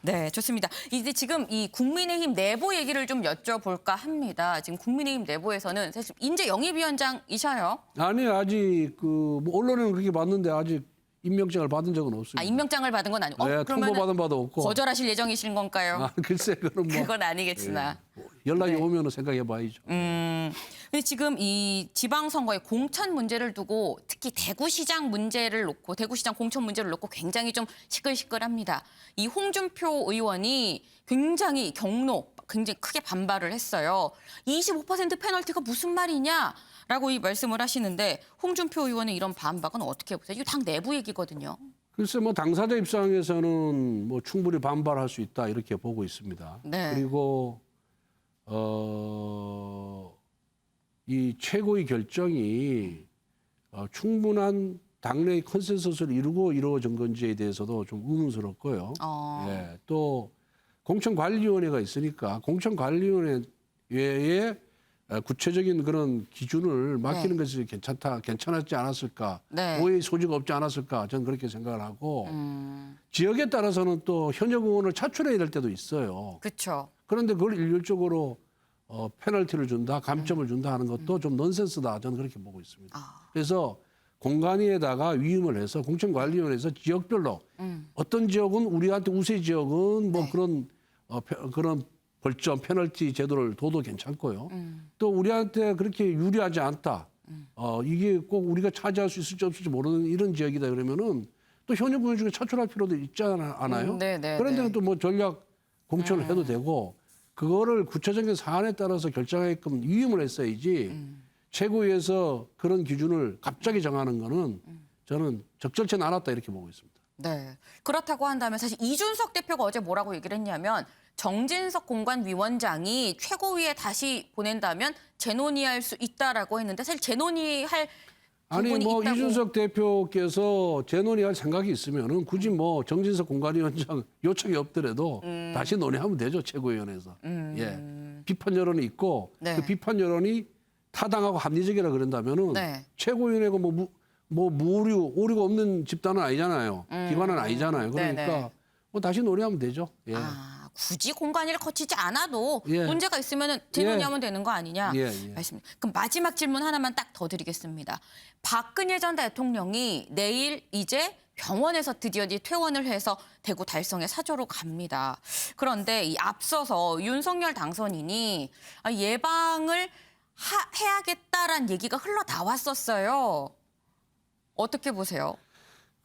네, 좋습니다. 이제 지금 이 국민의힘 내부 얘기를 좀 여쭤볼까 합니다. 지금 국민의힘 내부에서는 사실 인재 영입위원장이셔요. 아니 아직 뭐 언론에는 그렇게 봤는데 아직 임명장을 받은 적은 없습니다. 임명장을 받은 건 아니고. 네, 통보받은 바도 없고. 거절하실 예정이신 건가요? 글쎄 그건 뭐 그건 아니겠으나. 연락이 오면은 생각해봐야죠. 근데 지금 이 지방선거의 공천 문제를 두고 특히 대구시장 문제를 놓고 대구시장 공천 문제를 놓고 굉장히 좀 시끌시끌합니다. 이 홍준표 의원이 굉장히 크게 반발을 했어요. 25% 페널티가 무슨 말이냐라고 이 말씀을 하시는데 홍준표 의원의 이런 반박은 어떻게 보세요? 이거 당 내부 얘기거든요. 글쎄 뭐 당사자 입장에서는 뭐 충분히 반발할 수 있다 이렇게 보고 있습니다. 네. 그리고 이 최고의 결정이 충분한 당내의 컨센서스를 이루고 이루어진 건지에 대해서도 좀 의문스럽고요. 예, 또 공천관리위원회가 있으니까 공천관리위원회 외에 구체적인 그런 기준을 맡기는 것이 괜찮았지 않았을까, 네. 오해의 소지가 없지 않았을까, 저는 그렇게 생각을 하고 지역에 따라서는 또 현역 의원을 차출해야 될 때도 있어요. 그렇죠. 그런데 그걸 일률적으로 페널티를 준다, 감점을 준다 하는 것도 좀 넌센스다, 저는 그렇게 보고 있습니다. 그래서 공관위에다가 위임을 해서 공천관리위원회에서 지역별로 어떤 지역은 우리한테 우세 지역은 뭐 그런 벌점 페널티 제도를 둬도 괜찮고요. 또 우리한테 그렇게 유리하지 않다. 이게 꼭 우리가 차지할 수 있을지 없을지 모르는 이런 지역이다 그러면은 또 현역 의원 중에 차출할 필요도 있지 않아요? 그런 데는 또 뭐 전략 공천을 해도 되고 그거를 구체적인 사안에 따라서 결정하게끔 위임을 했어야지 최고위에서 그런 기준을 갑자기 정하는 거는 저는 적절치 않았다 이렇게 보고 있습니다. 네. 그렇다고 한다면 사실 이준석 대표가 어제 뭐라고 얘기를 했냐면 정진석 공관위원장이 최고위에 다시 보낸다면 재논의할 수 있다라고 했는데 사실 재논의할 아니 부분이 뭐 있다고. 이준석 대표께서 재논의할 생각이 있으면은 굳이 뭐 정진석 공관위원장 요청이 없더라도 다시 논의하면 되죠, 최고위원회에서. 예. 비판 여론이 있고 네. 그 비판 여론이 타당하고 합리적이라 그런다면은 네. 최고위원회가 뭐 무오류 오류가 없는 집단은 아니잖아요. 기관은 아니잖아요. 그러니까 네네. 뭐 다시 논의하면 되죠. 예. 아, 굳이 공관위를 거치지 않아도 예. 문제가 있으면 재논의하면 되는 거 아니냐 예, 예. 말씀. 그럼 마지막 질문 하나만 딱 더 드리겠습니다. 박근혜 전 대통령이 내일 이제 병원에서 드디어 이제 퇴원을 해서 대구 달성의 사저로 갑니다. 그런데 이 앞서서 윤석열 당선인이 예방을 해야겠다라는 얘기가 흘러 나왔었어요. 어떻게 보세요?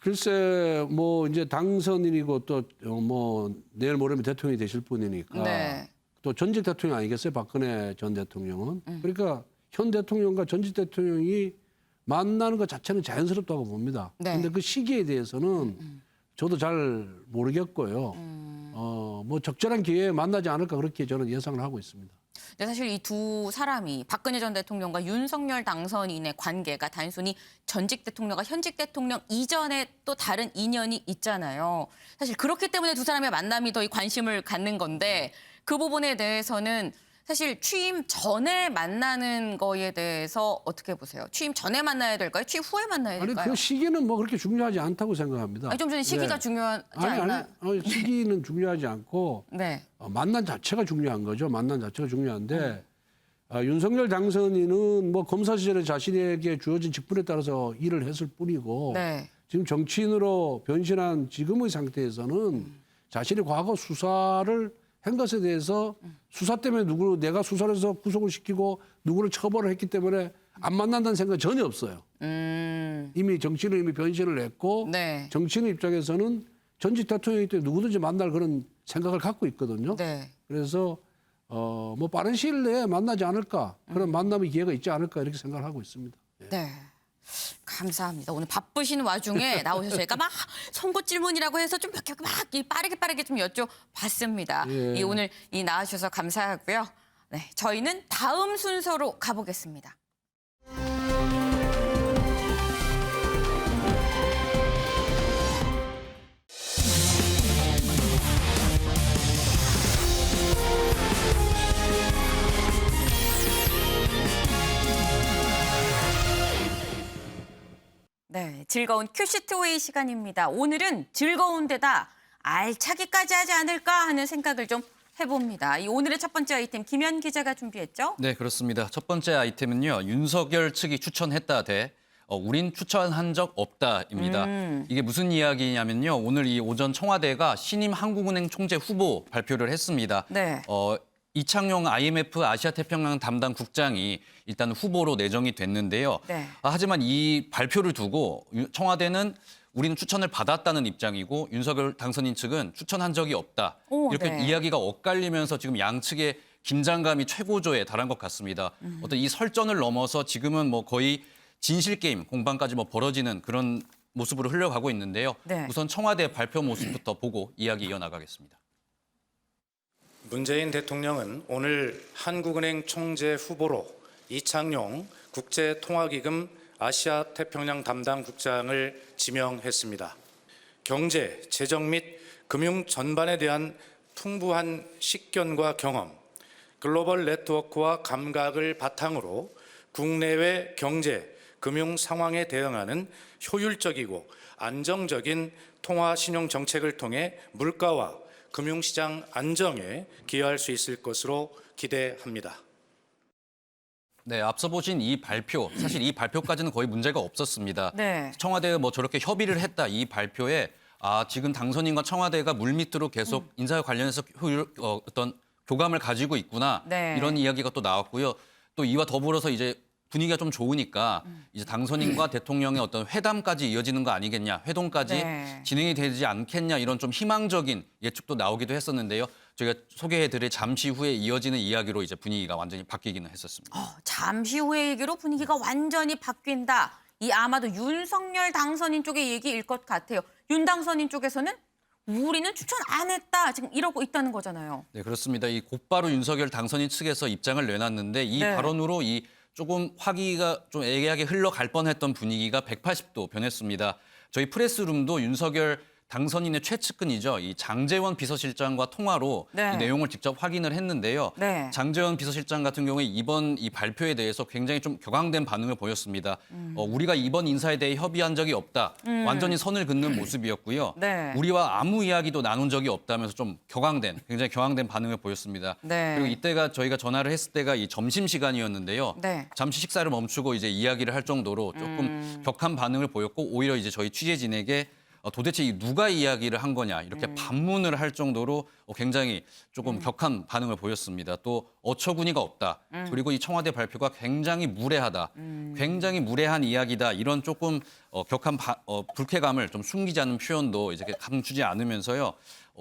글쎄 뭐 이제 당선인이고 또 뭐 내일 모레면 대통령이 되실 분이니까 네. 또 전직 대통령 아니겠어요? 박근혜 전 대통령은. 그러니까 현 대통령과 전직 대통령이 만나는 것 자체는 자연스럽다고 봅니다. 네. 그런데 그 시기에 대해서는 저도 잘 모르겠고요. 뭐 적절한 기회에 만나지 않을까 그렇게 저는 예상을 하고 있습니다. 근데 사실 이 두 사람이 박근혜 전 대통령과 윤석열 당선인의 관계가 단순히 전직 대통령과 현직 대통령 이전에 또 다른 인연이 있잖아요. 사실 그렇기 때문에 두 사람의 만남이 더 이 관심을 갖는 건데 그 부분에 대해서는 사실 취임 전에 만나는 거에 대해서 어떻게 보세요? 취임 전에 만나야 될까요? 취임 후에 만나야 아니 될까요? 그 시기는 뭐 그렇게 중요하지 않다고 생각합니다. 아니, 좀 전에 시기가 네. 중요하지 아니 않나? 시기는 중요하지 않고 네. 만난 자체가 중요한 거죠. 만난 자체가 중요한데 윤석열 당선인은 뭐 검사 시절에 자신에게 주어진 직분에 따라서 일을 했을 뿐이고 네. 지금 정치인으로 변신한 지금의 상태에서는 자신의 과거 수사를 한 것에 대해서 수사 때문에 내가 수사를 해서 구속을 시키고 누구를 처벌을 했기 때문에 안 만난다는 생각은 전혀 없어요. 이미 정치인은 이미 변신을 했고 네. 정치인 입장에서는 전직 대통령이기 때문에 누구든지 만날 그런 생각을 갖고 있거든요. 네. 그래서 뭐 빠른 시일 내에 만나지 않을까 그런 만남의 기회가 있지 않을까 이렇게 생각을 하고 있습니다. 네. 감사합니다. 오늘 바쁘신 와중에 나오셔서 제가 막 선거 질문이라고 해서 좀 몇 개 막 빠르게 좀 여쭤봤습니다. 예. 오늘 나와주셔서 감사하고요. 네, 저희는 다음 순서로 가보겠습니다. 네, 즐거운 큐시트웨이 시간입니다. 오늘은 즐거운 데다 알차기까지 하지 않을까 하는 생각을 좀 해봅니다. 이 오늘의 첫 번째 아이템 김현 기자가 준비했죠? 네, 그렇습니다. 첫 번째 아이템은요. 윤석열 측이 추천했다 대 우린 추천한 적 없다입니다. 이게 무슨 이야기냐면요. 오늘 이 오전 청와대가 신임 한국은행 총재 후보 발표를 했습니다. 네. 이창용 IMF 아시아태평양 담당 국장이 일단 후보로 내정이 됐는데요. 네. 하지만 이 발표를 두고 청와대는 우리는 추천을 받았다는 입장이고 윤석열 당선인 측은 추천한 적이 없다. 오, 이렇게 네. 이야기가 엇갈리면서 지금 양측의 긴장감이 최고조에 달한 것 같습니다. 어떤 이 설전을 넘어서 지금은 뭐 거의 진실 게임 공방까지 뭐 벌어지는 그런 모습으로 흘러가고 있는데요. 네. 우선 청와대 발표 모습부터 보고 이야기 이어나가겠습니다. 문재인 대통령은 오늘 한국은행 총재 후보로 이창용 국제통화기금 아시아태평양 담당 국장을 지명했습니다. 경제, 재정 및 금융 전반에 대한 풍부한 식견과 경험, 글로벌 네트워크와 감각을 바탕으로 국내외 경제, 금융 상황에 대응하는 효율적이고 안정적인 통화 신용 정책을 통해 물가와 금융시장 안정에 기여할 수 있을 것으로 기대합니다. 네, 앞서 보신 이 발표, 사실 이 발표까지는 거의 문제가 없었습니다. 네. 청와대가 뭐 저렇게 협의를 했다 이 발표에 지금 당선인과 청와대가 물밑으로 계속 인사와 관련해서 어떤 교감을 가지고 있구나 네. 이런 이야기가 또 나왔고요. 또 이와 더불어서 이제 분위기가 좀 좋으니까 이제 당선인과 대통령의 어떤 회담까지 이어지는 거 아니겠냐, 회동까지 네. 진행이 되지 않겠냐 이런 좀 희망적인 예측도 나오기도 했었는데요. 저희가 소개해드릴 잠시 후에 이어지는 이야기로 이제 분위기가 완전히 바뀌기는 했었습니다. 잠시 후의 얘기로 분위기가 완전히 바뀐다. 이 아마도 윤석열 당선인 쪽의 얘기일 것 같아요. 윤 당선인 쪽에서는 우리는 추천 안 했다. 지금 이러고 있다는 거잖아요. 네, 그렇습니다. 이 곧바로 윤석열 당선인 측에서 입장을 내놨는데 이 네. 발언으로 이 조금 화기가 좀 애매하게 흘러갈 뻔했던 분위기가 180도 변했습니다. 저희 프레스룸도 윤석열 당선인의 최측근이죠. 이 장제원 비서실장과 통화로 네. 이 내용을 직접 확인을 했는데요. 네. 장제원 비서실장 같은 경우에 이번 이 발표에 대해서 굉장히 좀 격앙된 반응을 보였습니다. 우리가 이번 인사에 대해 협의한 적이 없다. 완전히 선을 긋는 모습이었고요. 네. 우리와 아무 이야기도 나눈 적이 없다면서 좀 굉장히 격앙된 반응을 보였습니다. 네. 그리고 이때가 저희가 전화를 했을 때가 이 점심 시간이었는데요. 네. 잠시 식사를 멈추고 이제 이야기를 할 정도로 조금 격한 반응을 보였고 오히려 이제 저희 취재진에게 도대체 누가 이야기를 한 거냐 이렇게 반문을 할 정도로 굉장히 조금 격한 반응을 보였습니다. 또 어처구니가 없다. 그리고 이 청와대 발표가 굉장히 무례하다. 굉장히 무례한 이야기다. 이런 조금 격한 불쾌감을 좀 숨기지 않는 표현도 이제 감추지 않으면서요.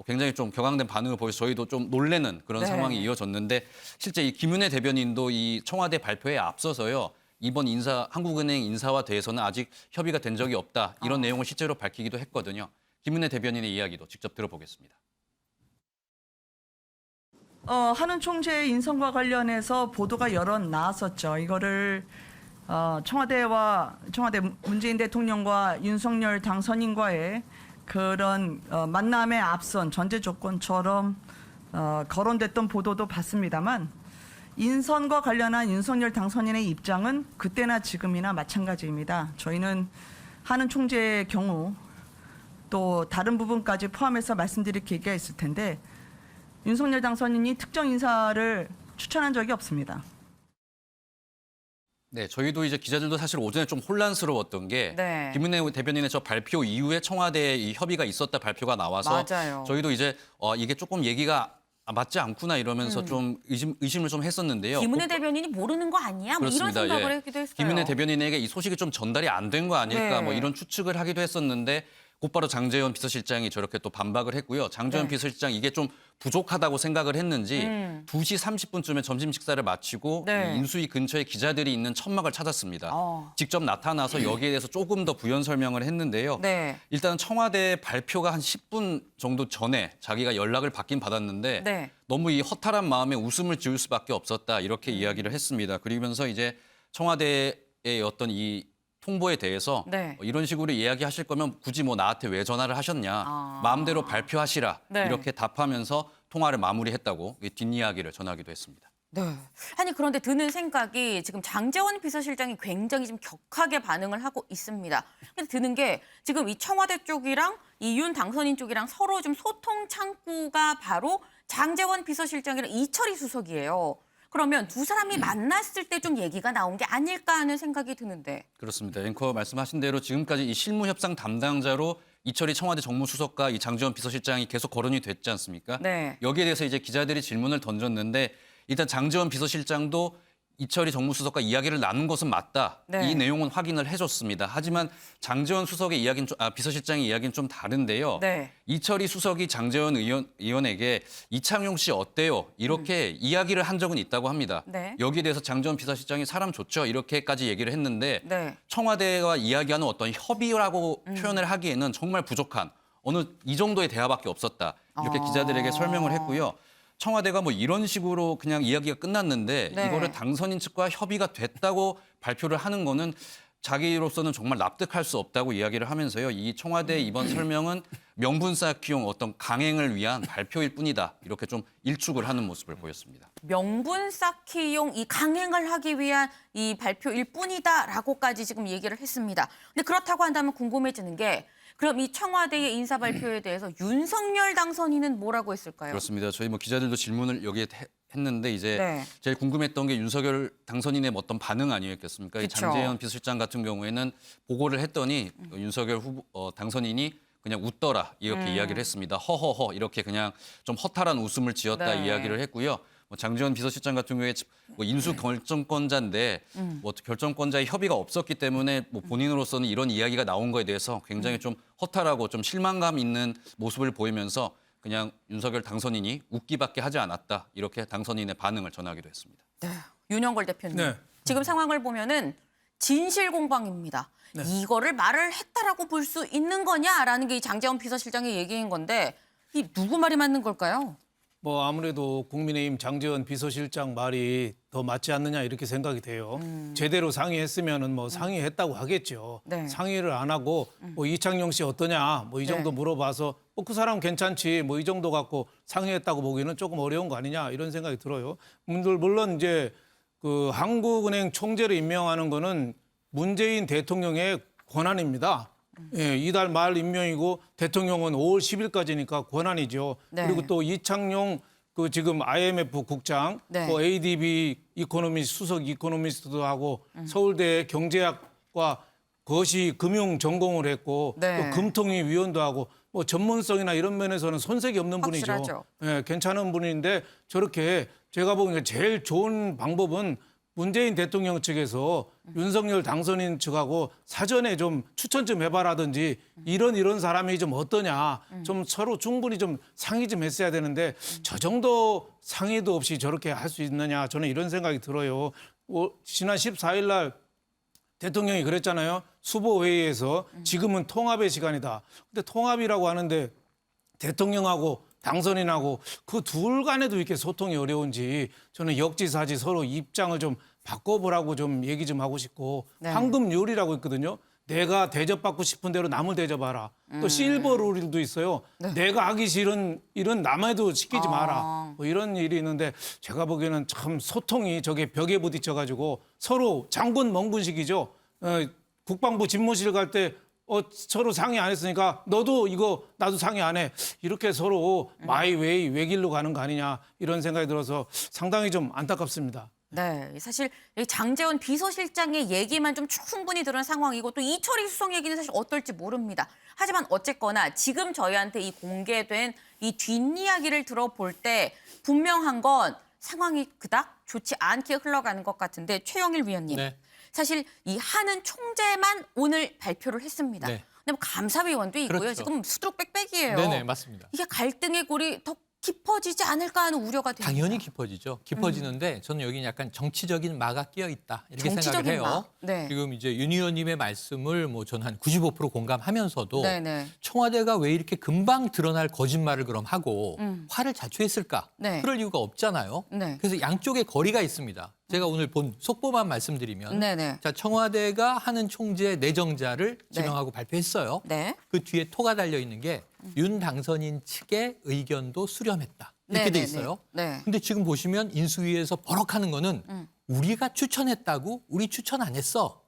굉장히 좀 격앙된 반응을 보여서 저희도 좀 놀래는 그런 네. 상황이 이어졌는데 실제 이 김은혜 대변인도 이 청와대 발표에 앞서서요. 이번 한국은행 인사와 대해서는 아직 협의가 된 적이 없다. 이런 내용을 실제로 밝히기도 했거든요. 김은혜 대변인의 이야기도 직접 들어보겠습니다. 한은 총재 인선과 관련해서 보도가 여러 나왔었죠. 이거를 청와대 문재인 대통령과 윤석열 당선인과의 그런 만남에 앞선 전제 조건처럼 거론됐던 보도도 봤습니다만 인선과 관련한 윤석열 당선인의 입장은 그때나 지금이나 마찬가지입니다. 저희는 한은 총재의 경우 또 다른 부분까지 포함해서 말씀드릴 계기가 있을 텐데 윤석열 당선인이 특정 인사를 추천한 적이 없습니다. 네, 저희도 이제 기자들도 사실 오전에 좀 혼란스러웠던 게 네. 김은혜 대변인의 저 발표 이후에 청와대에 이 협의가 있었다 발표가 나와서 맞아요. 저희도 이제 이게 조금 얘기가 맞지 않구나 이러면서 좀 의심을 좀 했었는데요. 김은혜 대변인이 모르는 거 아니야? 뭐 이런 그렇습니다. 생각을 예. 했기도 했어요. 김은혜 대변인에게 이 소식이 좀 전달이 안 된 거 아닐까 네. 뭐 이런 추측을 하기도 했었는데 곧바로 장제원 비서실장이 저렇게 또 반박을 했고요. 장제원 네. 비서실장 이게 좀 부족하다고 생각을 했는지 2시 30분쯤에 점심 식사를 마치고 네. 이 인수위 근처에 기자들이 있는 천막을 찾았습니다. 직접 나타나서 여기에 대해서 조금 더 부연 설명을 했는데요. 네. 일단 청와대 발표가 한 10분 정도 전에 자기가 연락을 받긴 받았는데 네. 너무 이 허탈한 마음에 웃음을 지을 수밖에 없었다 이렇게 이야기를 했습니다. 그러면서 이제 청와대의 어떤 이 통보에 대해서 네. 이런 식으로 이야기하실 거면 굳이 뭐 나한테 왜 전화를 하셨냐. 마음대로 발표하시라. 네. 이렇게 답하면서 통화를 마무리했다고 뒷이야기를 전하기도 했습니다. 네. 아니 그런데 드는 생각이 지금 장제원 비서실장이 굉장히 좀 격하게 반응을 하고 있습니다. 근데 드는 게 지금 이 청와대 쪽이랑 이 윤 당선인 쪽이랑 서로 좀 소통 창구가 바로 장제원 비서실장이랑 이철희 수석이에요. 그러면 두 사람이 만났을 때 좀 얘기가 나온 게 아닐까 하는 생각이 드는데. 그렇습니다. 앵커 말씀하신 대로 지금까지 이 실무 협상 담당자로 이철희 청와대 정무수석과 이 장제원 비서실장이 계속 거론이 됐지 않습니까? 네. 여기에 대해서 이제 기자들이 질문을 던졌는데 일단 장제원 비서실장도 이철희 정무수석과 이야기를 나눈 것은 맞다. 네. 이 내용은 확인을 해줬습니다. 하지만 장제원 수석의 이야기는 비서실장의 이야기는 좀 다른데요. 네. 이철희 수석이 장제원 의원에게 이창용 씨 어때요? 이렇게 이야기를 한 적은 있다고 합니다. 네. 여기에 대해서 장제원 비서실장이 사람 좋죠. 이렇게까지 얘기를 했는데 네. 청와대와 이야기하는 어떤 협의라고 표현을 하기에는 정말 부족한 이 정도의 대화밖에 없었다. 이렇게 기자들에게 설명을 했고요. 청와대가 뭐 이런 식으로 그냥 이야기가 끝났는데 네. 이거를 당선인 측과 협의가 됐다고 발표를 하는 거는 자기로서는 정말 납득할 수 없다고 이야기를 하면서요. 이 청와대 이번 설명은 명분 쌓기용 어떤 강행을 위한 발표일 뿐이다. 이렇게 좀 일축을 하는 모습을 보였습니다. 명분 쌓기용 이 강행을 하기 위한 이 발표일 뿐이다라고까지 지금 얘기를 했습니다. 근데 그렇다고 한다면 궁금해지는 게 그럼 이 청와대의 인사 발표에 대해서 윤석열 당선인은 뭐라고 했을까요? 그렇습니다. 저희 뭐 기자들도 질문을 여기에 했는데 이제 네. 제일 궁금했던 게 윤석열 당선인의 어떤 반응 아니었겠습니까? 이 그쵸. 장제원 비서실장 같은 경우에는 보고를 했더니 윤석열 당선인이 그냥 웃더라 이렇게 이야기를 했습니다. 허허허 이렇게 그냥 좀 허탈한 웃음을 지었다 네. 이야기를 했고요. 장제원 비서실장 같은 경우에 뭐 인수 결정권자인데 뭐 결정권자의 협의가 없었기 때문에 뭐 본인으로서는 이런 이야기가 나온 거에 대해서 굉장히 좀 허탈하고 좀 실망감 있는 모습을 보이면서 그냥 윤석열 당선인이 웃기밖에 하지 않았다. 이렇게 당선인의 반응을 전하기도 했습니다. 네. 윤영걸 대표님. 네. 지금 상황을 보면은 진실 공방입니다. 이거를 말을 했다라고 볼 수 있는 거냐라는 게 이 장제원 비서실장의 얘기인 건데 이 누구 말이 맞는 걸까요? 뭐 아무래도 국민의힘 장제원 비서실장 말이 더 맞지 않느냐 이렇게 생각이 돼요. 제대로 상의했으면은 뭐 상의했다고 하겠죠. 네. 상의를 안 하고 뭐 이창용 씨 어떠냐 뭐 이 정도 네. 물어봐서 그 사람 괜찮지 뭐 이 정도 갖고 상의했다고 보기는 조금 어려운 거 아니냐 이런 생각이 들어요. 물론 이제 그 한국은행 총재를 임명하는 거는 문재인 대통령의 권한입니다. 예, 이달 말 임명이고 대통령은 5월 10일까지니까 권한이죠. 네. 그리고 또 이창용 그 지금 IMF 국장, 네. 뭐 ADB 수석 이코노미스트도 하고 서울대 경제학과 거시 금융 전공을 했고 네. 또 금통위 위원도 하고 뭐 전문성이나 이런 면에서는 손색이 없는 분이죠. 확실하죠. 예, 괜찮은 분인데 저렇게 제가 보기엔 제일 좋은 방법은 문재인 대통령 측에서 윤석열 당선인 측하고 사전에 좀 추천 좀 해봐라든지 이런 사람이 좀 어떠냐 좀 서로 충분히 좀 상의 좀 했어야 되는데 저 정도 상의도 없이 저렇게 할 수 있느냐 저는 이런 생각이 들어요. 지난 14일 날 대통령이 그랬잖아요. 수보회의에서 지금은 통합의 시간이다. 근데 통합이라고 하는데 대통령하고 당선인하고 그 둘 간에도 이렇게 소통이 어려운지 저는 역지사지 서로 입장을 좀 바꿔보라고 좀 얘기 좀 하고 싶고 네. 황금 룰이라고 있거든요. 내가 대접받고 싶은 대로 남을 대접하라. 또 실버 룰도 있어요. 내가 하기 싫은 일은 남에도 시키지 마라. 뭐 이런 일이 있는데 제가 보기에는 참 소통이 저게 벽에 부딪혀가지고 서로 장군 멍군식이죠. 국방부 집무실 갈 때 서로 상의 안 했으니까 너도 이거 나도 상의 안 해. 이렇게 서로 마이웨이 외길로 가는 거 아니냐 이런 생각이 들어서 상당히 좀 안타깝습니다. 네, 사실 이 장제원 비서실장의 얘기만 좀 충분히 들은 상황이고 또 이철희 수석 얘기는 사실 어떨지 모릅니다. 하지만 어쨌거나 지금 저희한테 이 공개된 이 뒷이야기를 들어볼 때 분명한 건 상황이 그닥 좋지 않게 흘러가는 것 같은데 최영일 위원님. 네. 사실 이 하는 총재만 오늘 발표를 했습니다. 네. 근데 뭐 감사위원도 있고요. 그렇죠. 지금 수두룩 빽빽이에요. 네네, 맞습니다. 이게 갈등의 골이 더 깊어지지 않을까 하는 우려가 됩니다. 당연히 깊어지죠. 깊어지는데 저는 여기는 약간 정치적인 마가 끼어 있다 이렇게 생각을 정치적인 해요. 마. 네. 지금 이제 윤 의원님의 말씀을 뭐 저는 한 95% 공감하면서도 네네. 청와대가 왜 이렇게 금방 드러날 거짓말을 그럼 하고 화를 자초했을까? 네. 그럴 이유가 없잖아요. 네. 그래서 양쪽에 거리가 있습니다. 제가 오늘 본 속보만 말씀드리면 네네. 자, 청와대가 하는 총재 내정자를 지명하고 발표했어요. 네. 그 뒤에 토가 달려 있는 게 윤 당선인 측의 의견도 수렴했다. 이렇게 돼 네네네. 있어요. 네. 근데 지금 보시면 인수위에서 버럭하는 거는 우리가 추천했다고 우리 추천 안 했어.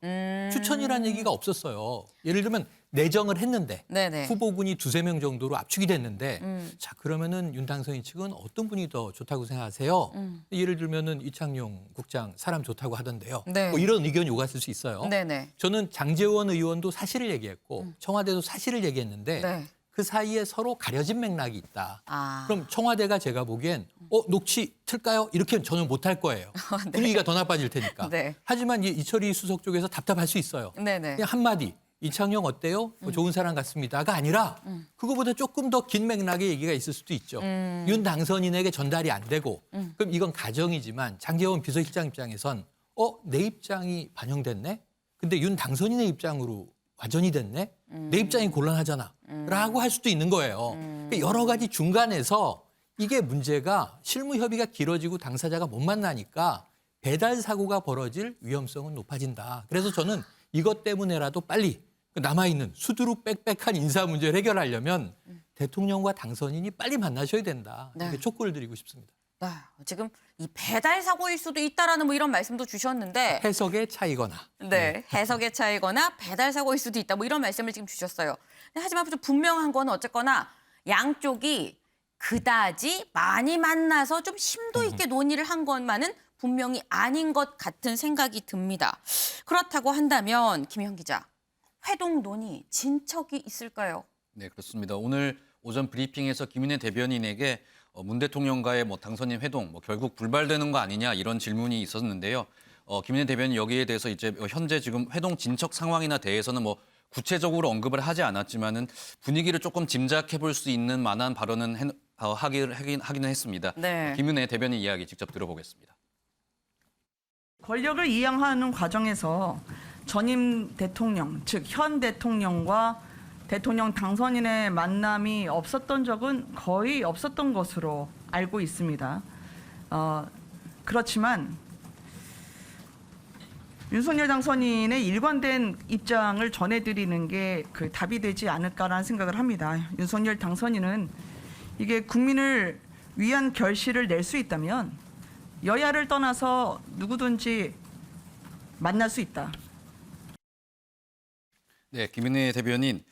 추천이라는 얘기가 없었어요. 예를 들면 내정을 했는데 네네. 후보군이 2-3명 정도로 압축이 됐는데 자 그러면은 윤 당선인 측은 어떤 분이 더 좋다고 생각하세요? 예를 들면은 이창용 국장 사람 좋다고 하던데요. 네. 뭐 이런 의견이 오갔을 수 있어요. 네네. 저는 장제원 의원도 사실을 얘기했고 청와대도 사실을 얘기했는데 네. 그 사이에 서로 가려진 맥락이 있다. 아. 그럼 청와대가 제가 보기엔 녹취 틀까요? 이렇게 저는 못할 거예요. 네. 분위기가 더 나빠질 테니까. 네. 하지만 이철희 수석 쪽에서 답답할 수 있어요. 네네. 그냥 한마디. 이창용 어때요? 뭐 좋은 사람 같습니다가 아니라 그거보다 조금 더 긴 맥락의 얘기가 있을 수도 있죠. 윤 당선인에게 전달이 안 되고 그럼 이건 가정이지만 장제원 비서실장 입장에선 내 입장이 반영됐네? 근데 윤 당선인의 입장으로 와전이 됐네? 내 입장이 곤란하잖아. 라고 할 수도 있는 거예요. 그러니까 여러 가지 중간에서 이게 문제가 실무 협의가 길어지고 당사자가 못 만나니까 배달 사고가 벌어질 위험성은 높아진다. 그래서 저는 이것 때문에라도 빨리 남아있는 수두룩 빽빽한 인사 문제를 해결하려면 대통령과 당선인이 빨리 만나셔야 된다. 이렇게 네. 촉구를 드리고 싶습니다. 네. 지금 이 배달 사고일 수도 있다라는 뭐 이런 말씀도 주셨는데 해석의 차이거나. 네, 해석의 차이거나 배달 사고일 수도 있다. 뭐 이런 말씀을 지금 주셨어요. 하지만 좀 분명한 건 어쨌거나 양쪽이 그다지 많이 만나서 좀 심도 있게 논의를 한 것만은 분명히 아닌 것 같은 생각이 듭니다. 그렇다고 한다면 김현 기자, 회동 논의 진척이 있을까요? 네, 그렇습니다. 오늘 오전 브리핑에서 김인혜 대변인에게 문 대통령과의 당선인 회동 결국 불발되는 거 아니냐 이런 질문이 있었는데요. 김인혜 대변인 여기에 대해서 이제 현재 지금 회동 진척 상황이나 대해서는 구체적으로 언급을 하지 않았지만은 분위기를 조금 짐작해 볼 수 있는 만한 발언은 하기는 했습니다. 네. 김은혜 대변인 이야기 직접 들어보겠습니다. 권력을 이양하는 과정에서 전임 대통령, 즉 현 대통령과 대통령 당선인의 만남이 없었던 적은 거의 없었던 것으로 알고 있습니다. 그렇지만 윤석열 당선인의 일관된 입장을 전해드리는 게 그 답이 되지 않을까라는 생각을 합니다. 윤석열 당선인은 이게 국민을 위한 결실을 낼 수 있다면 여야를 떠나서 누구든지 만날 수 있다. 네, 김은혜 대변인.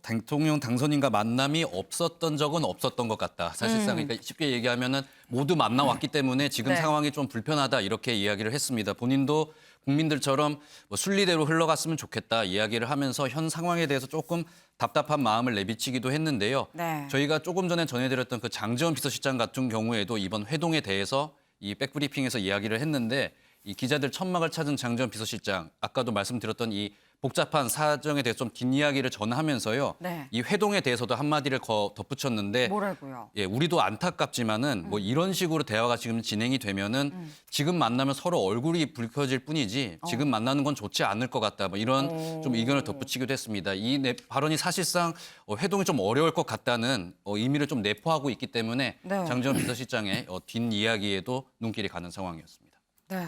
대통령 당선인과 만남이 없었던 적은 없었던 것 같다. 사실상 그러니까 쉽게 얘기하면은 모두 만나왔기 때문에 지금 네. 상황이 좀 불편하다 이렇게 이야기를 했습니다. 본인도 국민들처럼 뭐 순리대로 흘러갔으면 좋겠다 이야기를 하면서 현 상황에 대해서 조금 답답한 마음을 내비치기도 했는데요. 네. 저희가 조금 전에 전해드렸던 그 장지원 비서실장 같은 경우에도 이번 회동에 대해서 이 백브리핑에서 이야기를 했는데 이 기자들 천막을 찾은 장지원 비서실장 아까도 말씀드렸던 이 복잡한 사정에 대해서 좀 뒷이야기를 전하면서요. 네. 이 회동에 대해서도 한마디를 덧붙였는데 뭐라고요? 예, 우리도 안타깝지만은 뭐 이런 식으로 대화가 지금 진행이 되면은 지금 만나면 서로 얼굴이 붉혀질 뿐이지 지금 만나는 건 좋지 않을 것 같다. 뭐 이런 좀 의견을 덧붙이기도 했습니다. 이 발언이 사실상 회동이 좀 어려울 것 같다는 의미를 좀 내포하고 있기 때문에 네. 장지원 비서실장의 뒷이야기에도 눈길이 가는 상황이었습니다. 네,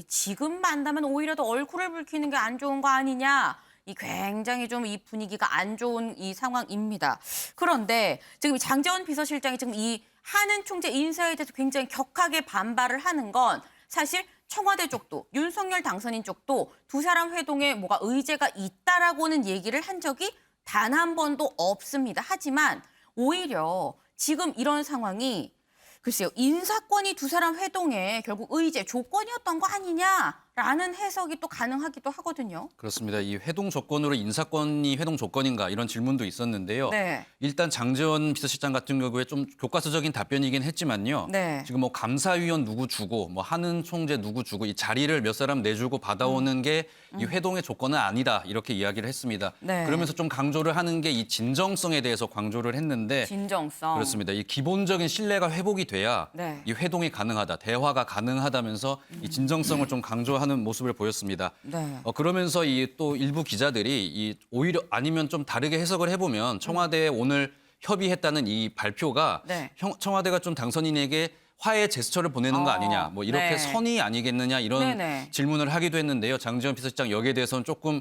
지금 만나면 오히려 더 얼굴을 붉히는 게 안 좋은 거 아니냐. 이 굉장히 좀 이 분위기가 안 좋은 이 상황입니다. 그런데 지금 장제원 비서실장이 지금 이 한은 총재 인사에 대해서 굉장히 격하게 반발을 하는 건 사실 청와대 쪽도 윤석열 당선인 쪽도 두 사람 회동에 뭐가 의제가 있다라고는 얘기를 한 적이 단 한 번도 없습니다. 하지만 오히려 지금 이런 상황이 글쎄요, 인사권이 두 사람 회동에 결국 의제, 조건이었던 거 아니냐라는 해석이 또 가능하기도 하거든요. 그렇습니다. 이 회동 조건으로 인사권이 회동 조건인가 이런 질문도 있었는데요. 네. 일단 장제원 비서실장 같은 경우에 좀 교과서적인 답변이긴 했지만요. 네. 지금 뭐 감사위원 누구 주고 뭐 한은 총재 누구 주고 이 자리를 몇 사람 내주고 받아오는 게 이 회동의 조건은 아니다 이렇게 이야기를 했습니다. 네. 그러면서 좀 강조를 하는 게 이 진정성에 대해서 강조를 했는데 진정성. 그렇습니다. 이 기본적인 신뢰가 회복이 돼야 네. 이 회동이 가능하다, 대화가 가능하다면서 이 진정성을 좀 강조하는 모습을 보였습니다. 네. 그러면서 이 또 일부 기자들이 이 오히려 아니면 좀 다르게 해석을 해보면 청와대에 오늘 협의했다는 이 발표가 네. 청와대가 좀 당선인에게 화해 제스처를 보내는 거 아니냐, 뭐 이렇게 네. 선의 아니겠느냐 이런 네네. 질문을 하기도 했는데요. 장제원 비서실장 여기에 대해서는 조금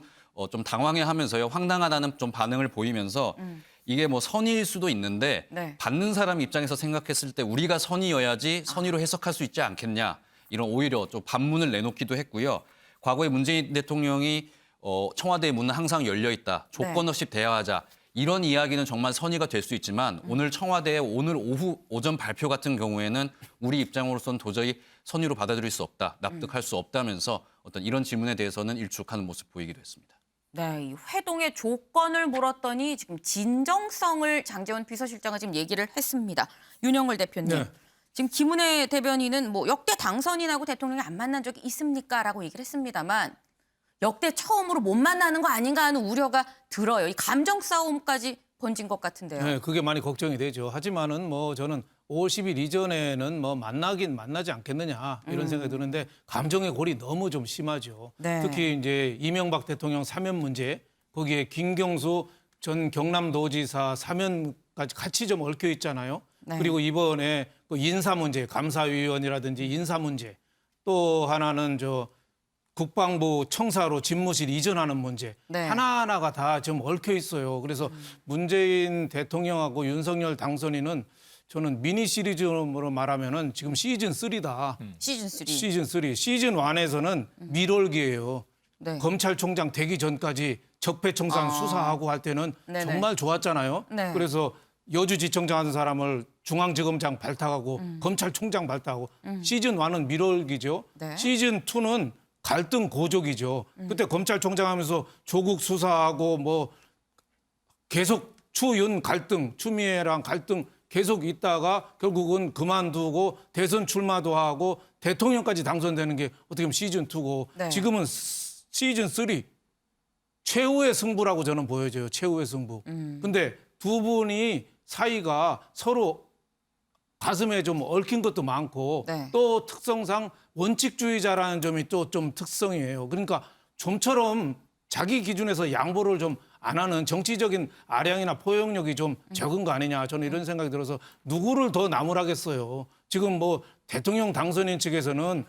좀 당황해하면서요, 황당하다는 좀 반응을 보이면서 이게 뭐 선의일 수도 있는데 네. 받는 사람 입장에서 생각했을 때 우리가 선의여야지 선의로 해석할 수 있지 않겠냐 이런 오히려 좀 반문을 내놓기도 했고요. 과거에 문재인 대통령이 청와대의 문은 항상 열려 있다. 조건 없이 대화하자. 이런 이야기는 정말 선의가 될 수 있지만 오늘 청와대의 오늘 오전 발표 같은 경우에는 우리 입장으로서는 도저히 선의로 받아들일 수 없다. 납득할 수 없다면서 어떤 이런 질문에 대해서는 일축하는 모습 보이기도 했습니다. 네, 이 회동의 조건을 물었더니 지금 진정성을 장제원 비서실장은 지금 얘기를 했습니다. 윤영을 대표님. 네. 지금 김은혜 대변인은 뭐 역대 당선인하고 대통령이 안 만난 적이 있습니까라고 얘기를 했습니다만 역대 처음으로 못 만나는 거 아닌가 하는 우려가 들어요. 이 감정 싸움까지 번진 것 같은데요. 네, 그게 많이 걱정이 되죠. 하지만은 뭐 저는 5월 10일 이전에는 뭐 만나지 않겠느냐 이런 생각이 드는데 감정의 골이 너무 좀 심하죠. 네. 특히 이제 이명박 대통령 사면 문제, 거기에 김경수 전 경남도지사 사면까지 같이 좀 얽혀 있잖아요. 네. 그리고 이번에 그 인사 문제, 감사위원이라든지 인사 문제, 또 하나는 국방부 청사로 집무실 이전하는 문제 네. 하나하나가 다 지금 얽혀 있어요. 그래서 문재인 대통령하고 윤석열 당선인은 저는 미니 시리즈로 말하면은 지금 시즌 3다. 시즌 3. 시즌 3. 시즌 1에서는 밀월기예요. 네. 검찰총장 되기 전까지 적폐청산 수사하고 할 때는 네네. 정말 좋았잖아요. 네. 그래서 여주지청장 하는 사람을 중앙지검장 발탁하고 검찰총장 발탁하고 시즌 1은 밀월기죠. 네. 시즌 2는 갈등 고족이죠. 그때 검찰총장 하면서 조국 수사하고 뭐 계속 추윤 갈등, 추미애랑 갈등 계속 있다가 결국은 그만두고 대선 출마도 하고 대통령까지 당선되는 게 어떻게 보면 시즌 2고 네. 지금은 시즌 3. 최후의 승부라고 저는 보여져요. 최후의 승부. 근데 두 분이 사이가 서로 가슴에 좀 얽힌 것도 많고 네. 또 특성상 원칙주의자라는 점이 또 좀 특성이에요. 그러니까 좀처럼 자기 기준에서 양보를 좀 안 하는 정치적인 아량이나 포용력이 좀 적은 거 아니냐. 저는 이런 생각이 들어서 누구를 더 나무라겠어요. 지금 뭐 대통령 당선인 측에서는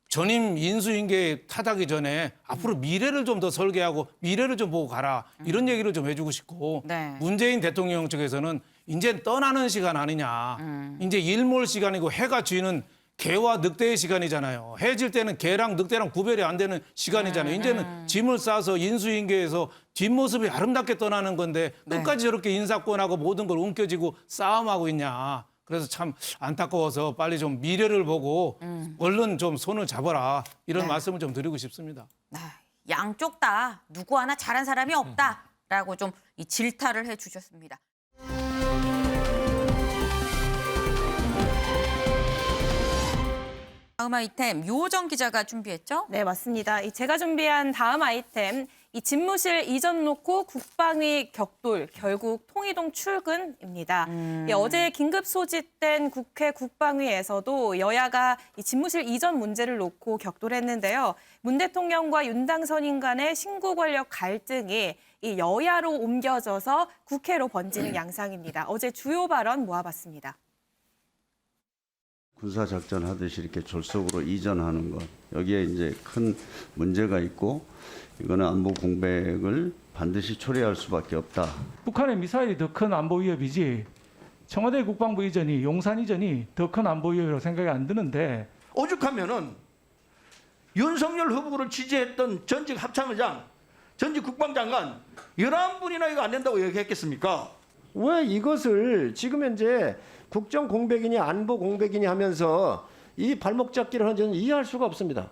전임 인수인계 타다기 전에 앞으로 미래를 좀 더 설계하고 미래를 좀 보고 가라. 이런 얘기를 좀 해주고 싶고 네. 문재인 대통령 측에서는 이제 떠나는 시간 아니냐. 이제 일몰 시간이고 해가 지는 개와 늑대의 시간이잖아요. 해 질 때는 개랑 늑대랑 구별이 안 되는 시간이잖아요. 이제는 짐을 싸서 인수인계에서 뒷모습이 아름답게 떠나는 건데 끝까지 저렇게 인사권하고 모든 걸 움켜쥐고 싸움하고 있냐. 그래서 참 안타까워서 빨리 좀 미래를 보고 얼른 좀 손을 잡아라. 이런 말씀을 좀 드리고 싶습니다. 양쪽 다 누구 하나 잘한 사람이 없다라고 좀 이 질타를 해주셨습니다. 다음 아이템 유호정 기자가 준비했죠? 네, 맞습니다. 제가 준비한 다음 아이템, 이 집무실 이전 놓고 국방위 격돌, 결국 통이동 출근입니다. 어제 긴급 소집된 국회 국방위에서도 여야가 이 집무실 이전 문제를 놓고 격돌했는데요. 문 대통령과 윤 당선인 간의 신구 권력 갈등이 이 여야로 옮겨져서 국회로 번지는 양상입니다. 어제 주요 발언 모아봤습니다. 군사작전 하듯이 이렇게 졸속으로 이전하는 것, 여기에 이제 큰 문제가 있고 이거는 안보 공백을 반드시 초래할 수밖에 없다. 북한의 미사일이 더 큰 안보 위협이지 청와대 국방부 이전이 용산 이전이 더 큰 안보 위협이라고 생각이 안 드는데, 오죽하면은 윤석열 후보를 지지했던 전직 합참의장, 전직 국방장관 11분이나 이거 안 된다고 얘기했겠습니까? 왜 이것을 지금 현재 국정 공백이니 안보 공백이니 하면서 이 발목 잡기를 하는 저는 이해할 수가 없습니다.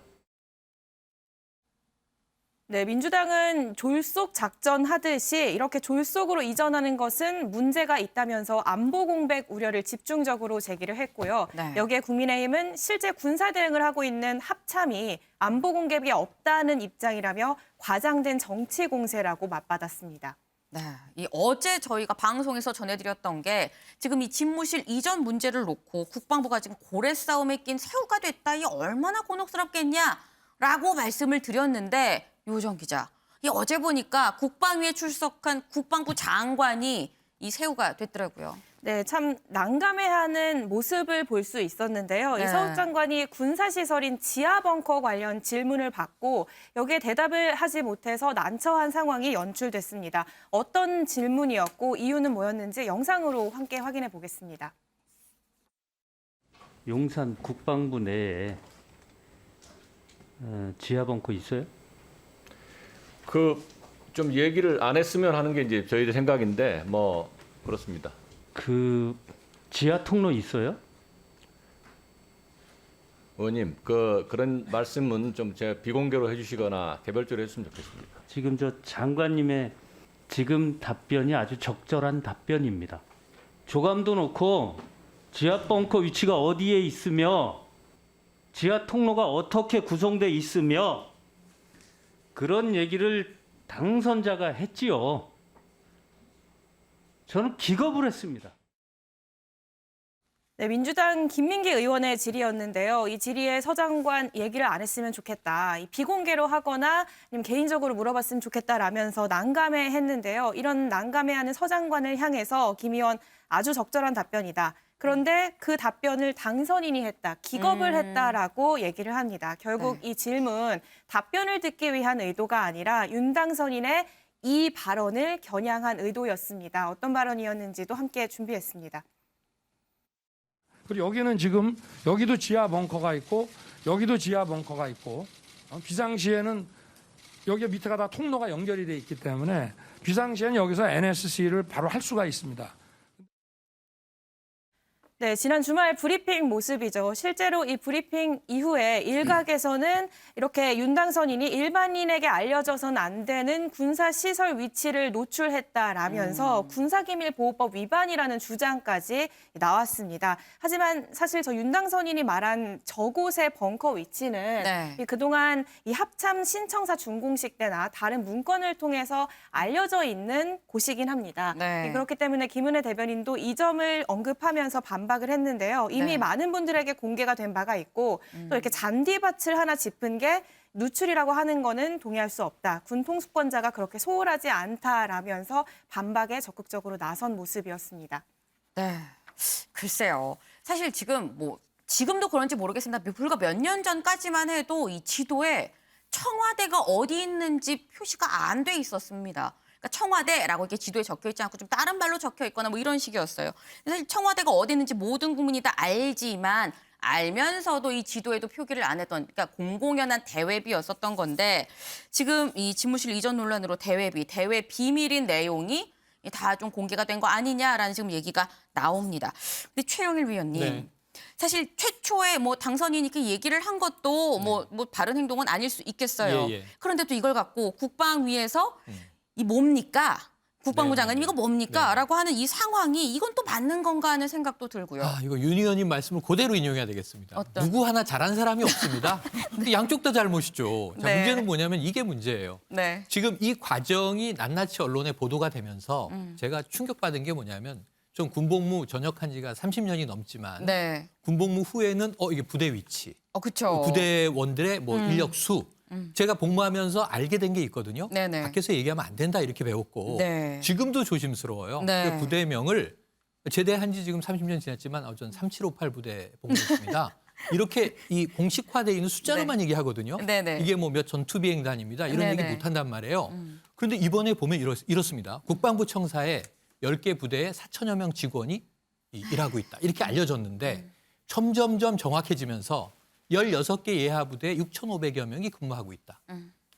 네, 민주당은 졸속 작전 하듯이 이렇게 졸속으로 이전하는 것은 문제가 있다면서 안보 공백 우려를 집중적으로 제기를 했고요. 네. 여기에 국민의힘은 실제 군사 대응을 하고 있는 합참이 안보 공백이 없다는 입장이라며 과장된 정치 공세라고 맞받았습니다. 네, 이 어제 저희가 방송에서 전해드렸던 게 지금 이 집무실 이전 문제를 놓고 국방부가 지금 고래 싸움에 낀 새우가 됐다. 이 얼마나 곤혹스럽겠냐라고 말씀을 드렸는데 유호정 기자, 이 어제 보니까 국방위에 출석한 국방부 장관이 이 새우가 됐더라고요. 네, 참 난감해하는 모습을 볼 수 있었는데요. 네. 이서욱 장관이 군사시설인 지하벙커 관련 질문을 받고 여기에 대답을 하지 못해서 난처한 상황이 연출됐습니다. 어떤 질문이었고 이유는 뭐였는지 영상으로 함께 확인해 보겠습니다. 용산 국방부 내에 지하벙커 있어요? 좀 얘기를 안 했으면 하는 게 이제 저희들 생각인데 뭐 그렇습니다. 그 지하 통로 있어요? 의원님, 그런 말씀은 좀 제가 비공개로 해주시거나 개별적으로 했으면 좋겠습니다. 지금 저 장관님의 지금 답변이 아주 적절한 답변입니다. 조감도 놓고 지하 벙커 위치가 어디에 있으며 지하 통로가 어떻게 구성돼 있으며 그런 얘기를 당선자가 했지요. 저는 기겁을 했습니다. 네, 민주당 김민기 의원의 질의였는데요. 이 질의에 서 장관 얘기를 안 했으면 좋겠다. 이 비공개로 하거나 아니면 개인적으로 물어봤으면 좋겠다라면서 난감해했는데요. 이런 난감해하는 서 장관을 향해서 김 의원 아주 적절한 답변이다. 그런데 그 답변을 당선인이 했다, 기겁을 했다라고 얘기를 합니다. 결국 이 질문, 답변을 듣기 위한 의도가 아니라 윤 당선인의 이 발언을 겨냥한 의도였습니다. 어떤 발언이었는지도 함께 준비했습니다. 그리고 여기는 지금 여기도 지하 벙커가 있고 여기도 지하 벙커가 있고 비상시에는 여기 밑에가 다 통로가 연결이 돼 있기 때문에 비상시에는 여기서 NSC를 바로 할 수가 있습니다. 네, 지난 주말 브리핑 모습이죠. 실제로 이 브리핑 이후에 일각에서는 이렇게 윤 당선인이 일반인에게 알려져서는 안 되는 군사시설 위치를 노출했다라면서 군사기밀보호법 위반이라는 주장까지 나왔습니다. 하지만 사실 저 윤 당선인이 말한 저곳의 벙커 위치는 네. 그동안 이 합참 신청사 준공식 때나 다른 문건을 통해서 알려져 있는 곳이긴 합니다. 네. 그렇기 때문에 김은혜 대변인도 이 점을 언급하면서 반박을 했는데요. 이미 네. 많은 분들에게 공개가 된 바가 있고 또 이렇게 잔디밭을 하나 짚은 게 누출이라고 하는 거는 동의할 수 없다. 군 통수권자가 그렇게 소홀하지 않다라면서 반박에 적극적으로 나선 모습이었습니다. 네, 글쎄요. 사실 지금도 그런지 모르겠습니다. 불과 몇 년 전까지만 해도 이 지도에 청와대가 어디 있는지 표시가 안 돼 있었습니다. 그러니까 청와대라고 이렇게 지도에 적혀 있지 않고 좀 다른 말로 적혀 있거나 뭐 이런 식이었어요. 사실 청와대가 어디 있는지 모든 국민이 다 알지만 알면서도 이 지도에도 표기를 안 했던, 그러니까 공공연한 대외비였었던 건데 지금 이 집무실 이전 논란으로 대외 비밀인 내용이 다 좀 공개가 된 거 아니냐라는 지금 얘기가 나옵니다. 근데 최영일 위원님. 네. 사실 최초에 뭐 당선인이 이렇게 얘기를 한 것도 뭐 바른 행동은 아닐 수 있겠어요. 예, 예. 그런데 또 이걸 갖고 국방위에서 이 뭡니까? 국방부 장관님 이거 뭡니까? 라고 하는 이 상황이 이건 또 맞는 건가 하는 생각도 들고요. 아, 이거 윤 의원님 말씀을 그대로 인용해야 되겠습니다. 어떤? 누구 하나 잘한 사람이 없습니다. 근데 양쪽 다 잘못이죠. 자, 네. 문제는 뭐냐면 이게 문제예요. 네. 지금 이 과정이 낱낱이 언론에 보도가 되면서 제가 충격받은 게 뭐냐면 좀 군복무 전역한 지가 30년이 넘지만 네. 군복무 후에는 이게 부대 위치, 그렇죠. 부대원들의 뭐 인력 수 제가 복무하면서 알게 된 게 있거든요. 네네. 밖에서 얘기하면 안 된다 이렇게 배웠고 네. 지금도 조심스러워요. 네. 그 부대명을 제대한 지 지금 30년 지났지만 전 3758 부대 복무했습니다. 이렇게 이 공식화되어 있는 숫자로만 얘기하거든요. 네네. 이게 뭐 몇 전투 비행단입니다. 이런 얘기 네네. 못한단 말이에요. 그런데 이번에 보면 이렇습니다. 국방부 청사에 10개 부대에 4천여 명 직원이 일하고 있다. 이렇게 알려졌는데 점점점 정확해지면서 16개 예하부대에 6,500여 명이 근무하고 있다.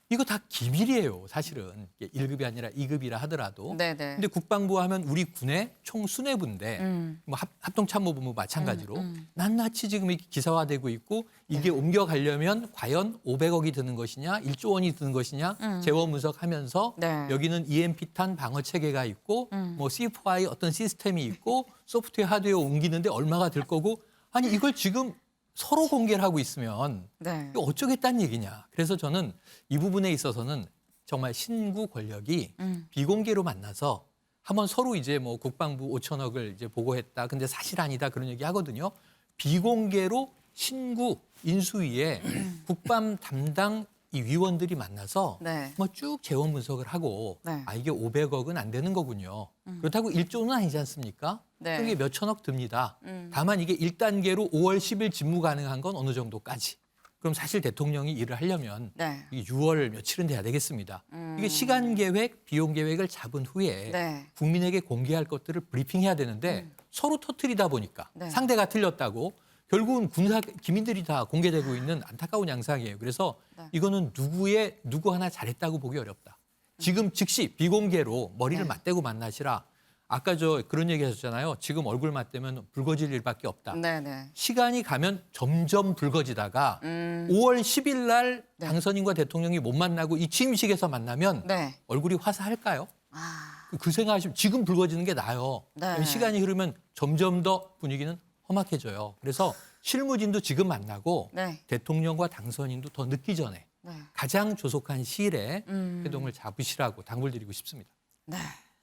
이거 다 기밀이에요, 사실은. 1급이 아니라 2급이라 하더라도. 네네. 근데 국방부 하면 우리 군의 총 수뇌부인데 뭐 합동참모본부 마찬가지로 낱낱이 지금 이렇게 기사화되고 있고 이게 옮겨가려면 과연 500억이 드는 것이냐, 1조 원이 드는 것이냐 재원 분석하면서 네. 여기는 EMP탄 방어 체계가 있고 뭐 C4I 어떤 시스템이 있고 소프트웨어 하드웨어 옮기는데 얼마가 들 거고 아니 이걸 지금 서로 공개를 하고 있으면 네. 이거 어쩌겠다는 얘기냐. 그래서 저는 이 부분에 있어서는 정말 신구 권력이 비공개로 만나서 한번 서로 이제 뭐 국방부 5천억을 이제 보고했다. 근데 사실 아니다. 그런 얘기 하거든요. 비공개로 신구 인수위에 국방 담당 이 위원들이 만나서 네. 뭐 쭉 재원 분석을 하고 네. 이게 500억은 안 되는 거군요. 그렇다고 1조는 아니지 않습니까? 네. 그게 몇 천억 듭니다. 다만 이게 1단계로 5월 10일 직무 가능한 건 어느 정도까지. 그럼 사실 대통령이 일을 하려면 네. 이게 6월 며칠은 돼야 되겠습니다. 이게 시간 계획, 비용 계획을 잡은 후에 네. 국민에게 공개할 것들을 브리핑해야 되는데 서로 터뜨리다 보니까 네. 상대가 틀렸다고 결국은 군사 기밀들이 다 공개되고 있는 안타까운 양상이에요. 그래서 네. 이거는 누구 하나 잘했다고 보기 어렵다. 지금 즉시 비공개로 머리를 네. 맞대고 만나시라. 아까 그런 얘기 하셨잖아요. 지금 얼굴 맞대면 붉어질 일밖에 없다. 네네. 시간이 가면 점점 붉어지다가 5월 10일 날 네. 당선인과 대통령이 못 만나고 이 취임식에서 만나면 네. 얼굴이 화사할까요? 아, 그 생각하시면 지금 붉어지는 게 나아요. 네. 시간이 흐르면 점점 더 분위기는 험악해져요. 그래서 실무진도 지금 만나고 네. 대통령과 당선인도 더 늦기 전에 네. 가장 조속한 시일에 회동을 잡으시라고 당부드리고 싶습니다. 네.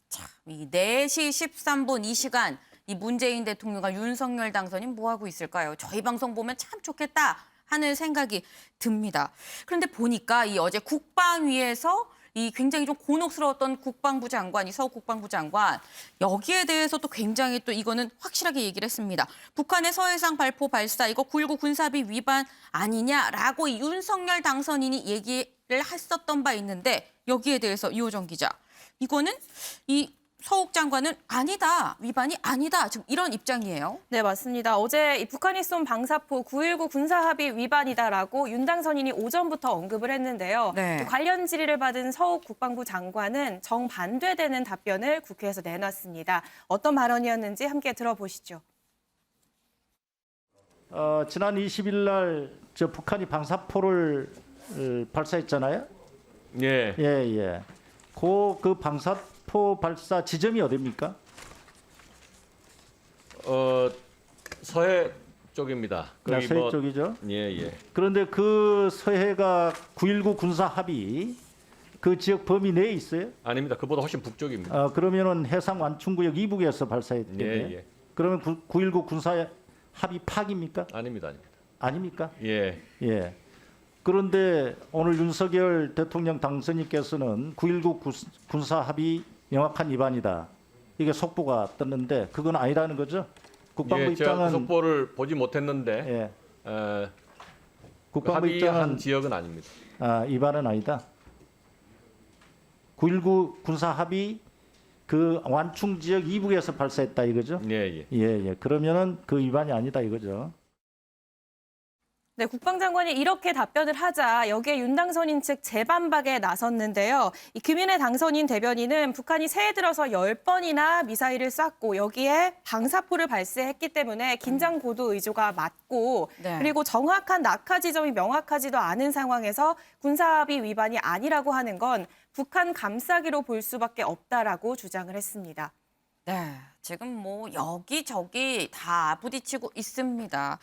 참, 이 4시 13분 이 시간 이 문재인 대통령과 윤석열 당선인 뭐 하고 있을까요? 저희 방송 보면 참 좋겠다 하는 생각이 듭니다. 그런데 보니까 이 어제 국방위에서 이 굉장히 좀 곤혹스러웠던 국방부 장관, 이 서욱 국방부 장관 여기에 대해서 또 굉장히 또 이거는 확실하게 얘기를 했습니다. 북한의 서해상 발포 발사 이거 9.19 군사비 위반 아니냐라고 이 윤석열 당선인이 얘기를 했었던 바 있는데 여기에 대해서 이호정 기자 이거는 이 서욱 장관은 아니다, 위반이 아니다. 지금 이런 입장이에요. 네, 맞습니다. 어제 이 북한이 쏜 방사포 9.19 군사합의 위반이다라고 윤 당선인이 오전부터 언급을 했는데요. 네. 관련 질의를 받은 서욱 국방부 장관은 정반대되는 답변을 국회에서 내놨습니다. 어떤 발언이었는지 함께 들어보시죠. 지난 20일 날 저 북한이 방사포를 발사했잖아요. 예. 예. 그 방사포 발사 지점이 어디입니까? 서해 쪽입니다. 거기 서해 쪽이죠. 예. 그런데 그 서해가 9.19 군사 합의 그 지역 범위 내에 있어요? 아닙니다. 그보다 훨씬 북쪽입니다. 그러면은 해상 완충구역 이북에서 발사했겠네요. 예. 그러면 9.19 군사 합의 파기입니까? 아닙니다. 아닙니까? 예. 그런데 오늘 윤석열 대통령 당선인께서는 9.19 군사 합의 명확한 위반이다. 이게 속보가 떴는데 그건 아니라는 거죠? 국방부 예, 제가 입장은 그 속보를 보지 못했는데 국방부 합의한 입장은 지역은 아닙니다. 위반은 아니다. 9.19 군사 합의 그 완충 지역 이북에서 발사했다 이거죠? 예. 그러면은 그 위반이 아니다 이거죠. 네, 국방장관이 이렇게 답변을 하자 여기에 윤 당선인 측 재반박에 나섰는데요. 이 금인의 당선인 대변인은 북한이 새해 들어서 10번이나 미사일을 쐈고 여기에 방사포를 발사했기 때문에 긴장 고도 의조가 맞고 그리고 정확한 낙하 지점이 명확하지도 않은 상황에서 군사합의 위반이 아니라고 하는 건 북한 감싸기로 볼 수밖에 없다라고 주장을 했습니다. 네, 지금 뭐 여기저기 다 부딪히고 있습니다.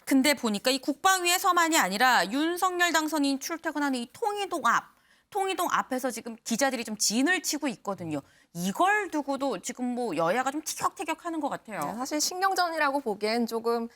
근데 보니까 이 국방위에서만이 아니라 윤석열 당선인 출퇴근하는 이 통이동 앞에서 지금 기자들이 좀 진을 치고 있거든요. 이걸 두고도 지금 뭐 여야가 좀 티격태격하는 것 같아요. 네, 사실 신경전이라고 보기엔 조금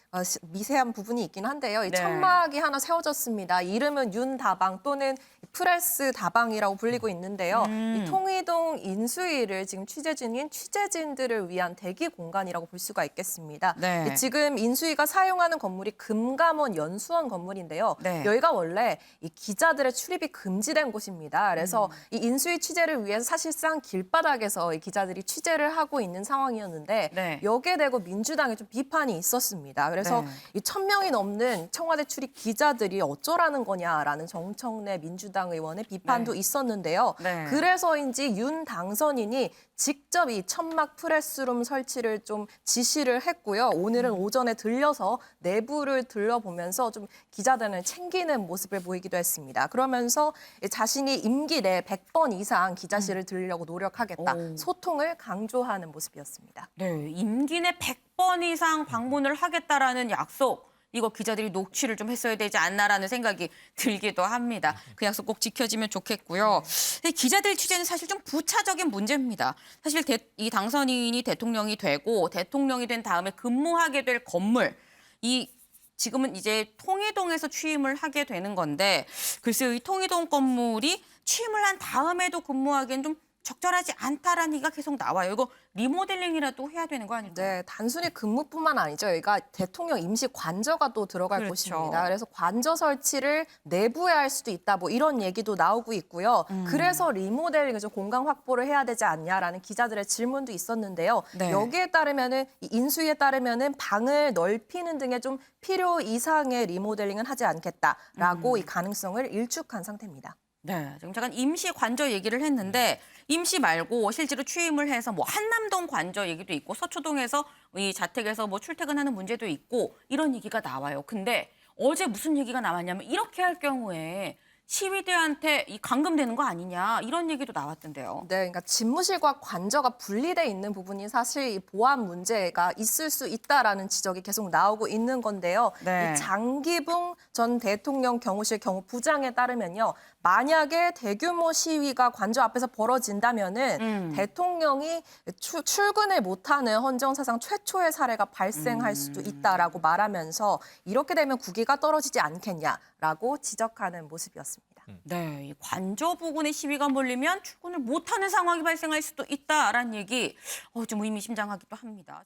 미세한 부분이 있긴 한데요. 이 네. 천막이 하나 세워졌습니다. 이름은 윤다방 또는 프레스 다방이라고 불리고 있는데요. 이 통이동 인수위를 지금 취재 중인 취재진들을 위한 대기 공간이라고 볼 수가 있겠습니다. 네. 지금 인수위가 사용하는 건물이 금감원 연수원 건물인데요. 여기가 원래 이 기자들의 출입이 금지된 곳입니다. 그래서 이 인수위 취재를 위해서 사실상 길바닥에서 이 기자들이 취재를 하고 있는 상황이었는데 여기에 대고 민주당에 좀 비판이 있었습니다. 그래서 이 1,000명이 넘는 청와대 출입 기자들이 어쩌라는 거냐라는 정청래 민주당 의원의 비판도 있었는데요. 그래서인지 윤 당선인이 직접 이 천막 프레스룸 설치를 좀 지시를 했고요. 오늘은 오전에 들려서 내부를 들러보면서 좀 기자들을 챙기는 모습을 보이기도 했습니다. 그러면서 자신이 임기 내 100번 이상 기자실을 들으려고 노력하겠다. 소통을 강조하는 모습이었습니다. 네, 임기 내 100번 이상 방문을 하겠다라는 약속. 이거 기자들이 녹취를 좀 했어야 되지 않나라는 생각이 들기도 합니다. 그 약속 꼭 지켜지면 좋겠고요. 근데 기자들 취재는 사실 좀 부차적인 문제입니다. 사실 이 당선인이 대통령이 되고 대통령이 된 다음에 근무하게 될 건물, 지금은 이제 통이동에서 취임을 하게 되는 건데 글쎄요, 이 통이동 건물이 취임을 한 다음에도 근무하기엔 좀 적절하지 않다라는 얘기가 계속 나와요. 이거 리모델링이라도 해야 되는 거 아닐까요? 네, 단순히 근무뿐만 아니죠. 여기가 대통령 임시 관저가 또 들어갈 곳입니다. 그래서 관저 설치를 내부에 할 수도 있다. 뭐 이런 얘기도 나오고 있고요. 그래서 리모델링, 공간 확보를 해야 되지 않냐라는 기자들의 질문도 있었는데요. 여기에 따르면은 이 인수위에 따르면은 방을 넓히는 등의 좀 필요 이상의 리모델링은 하지 않겠다라고 이 가능성을 일축한 상태입니다. 네, 지금 잠깐 임시 관저 얘기를 했는데 임시 말고 실제로 취임을 해서 뭐 한남동 관저 얘기도 있고 서초동에서 이 자택에서 뭐 출퇴근하는 문제도 있고 이런 얘기가 나와요. 근데 어제 무슨 얘기가 나왔냐면 이렇게 할 경우에 시위대한테 감금되는 거 아니냐 이런 얘기도 나왔던데요. 네, 그러니까 집무실과 관저가 분리돼 있는 부분이 사실 이 보안 문제가 있을 수 있다라는 지적이 계속 나오고 있는 건데요. 이 장기붕 전 대통령 경호실 경호부장에 따르면요, 만약에 대규모 시위가 관저 앞에서 벌어진다면은 대통령이 출근을 못하는 헌정사상 최초의 사례가 발생할 수도 있다라고 말하면서 이렇게 되면 국위가 떨어지지 않겠냐라고 지적하는 모습이었습니다. 네, 이 관저 부근에 시위가 몰리면 출근을 못하는 상황이 발생할 수도 있다라는 얘기 좀 의미심장하기도 합니다.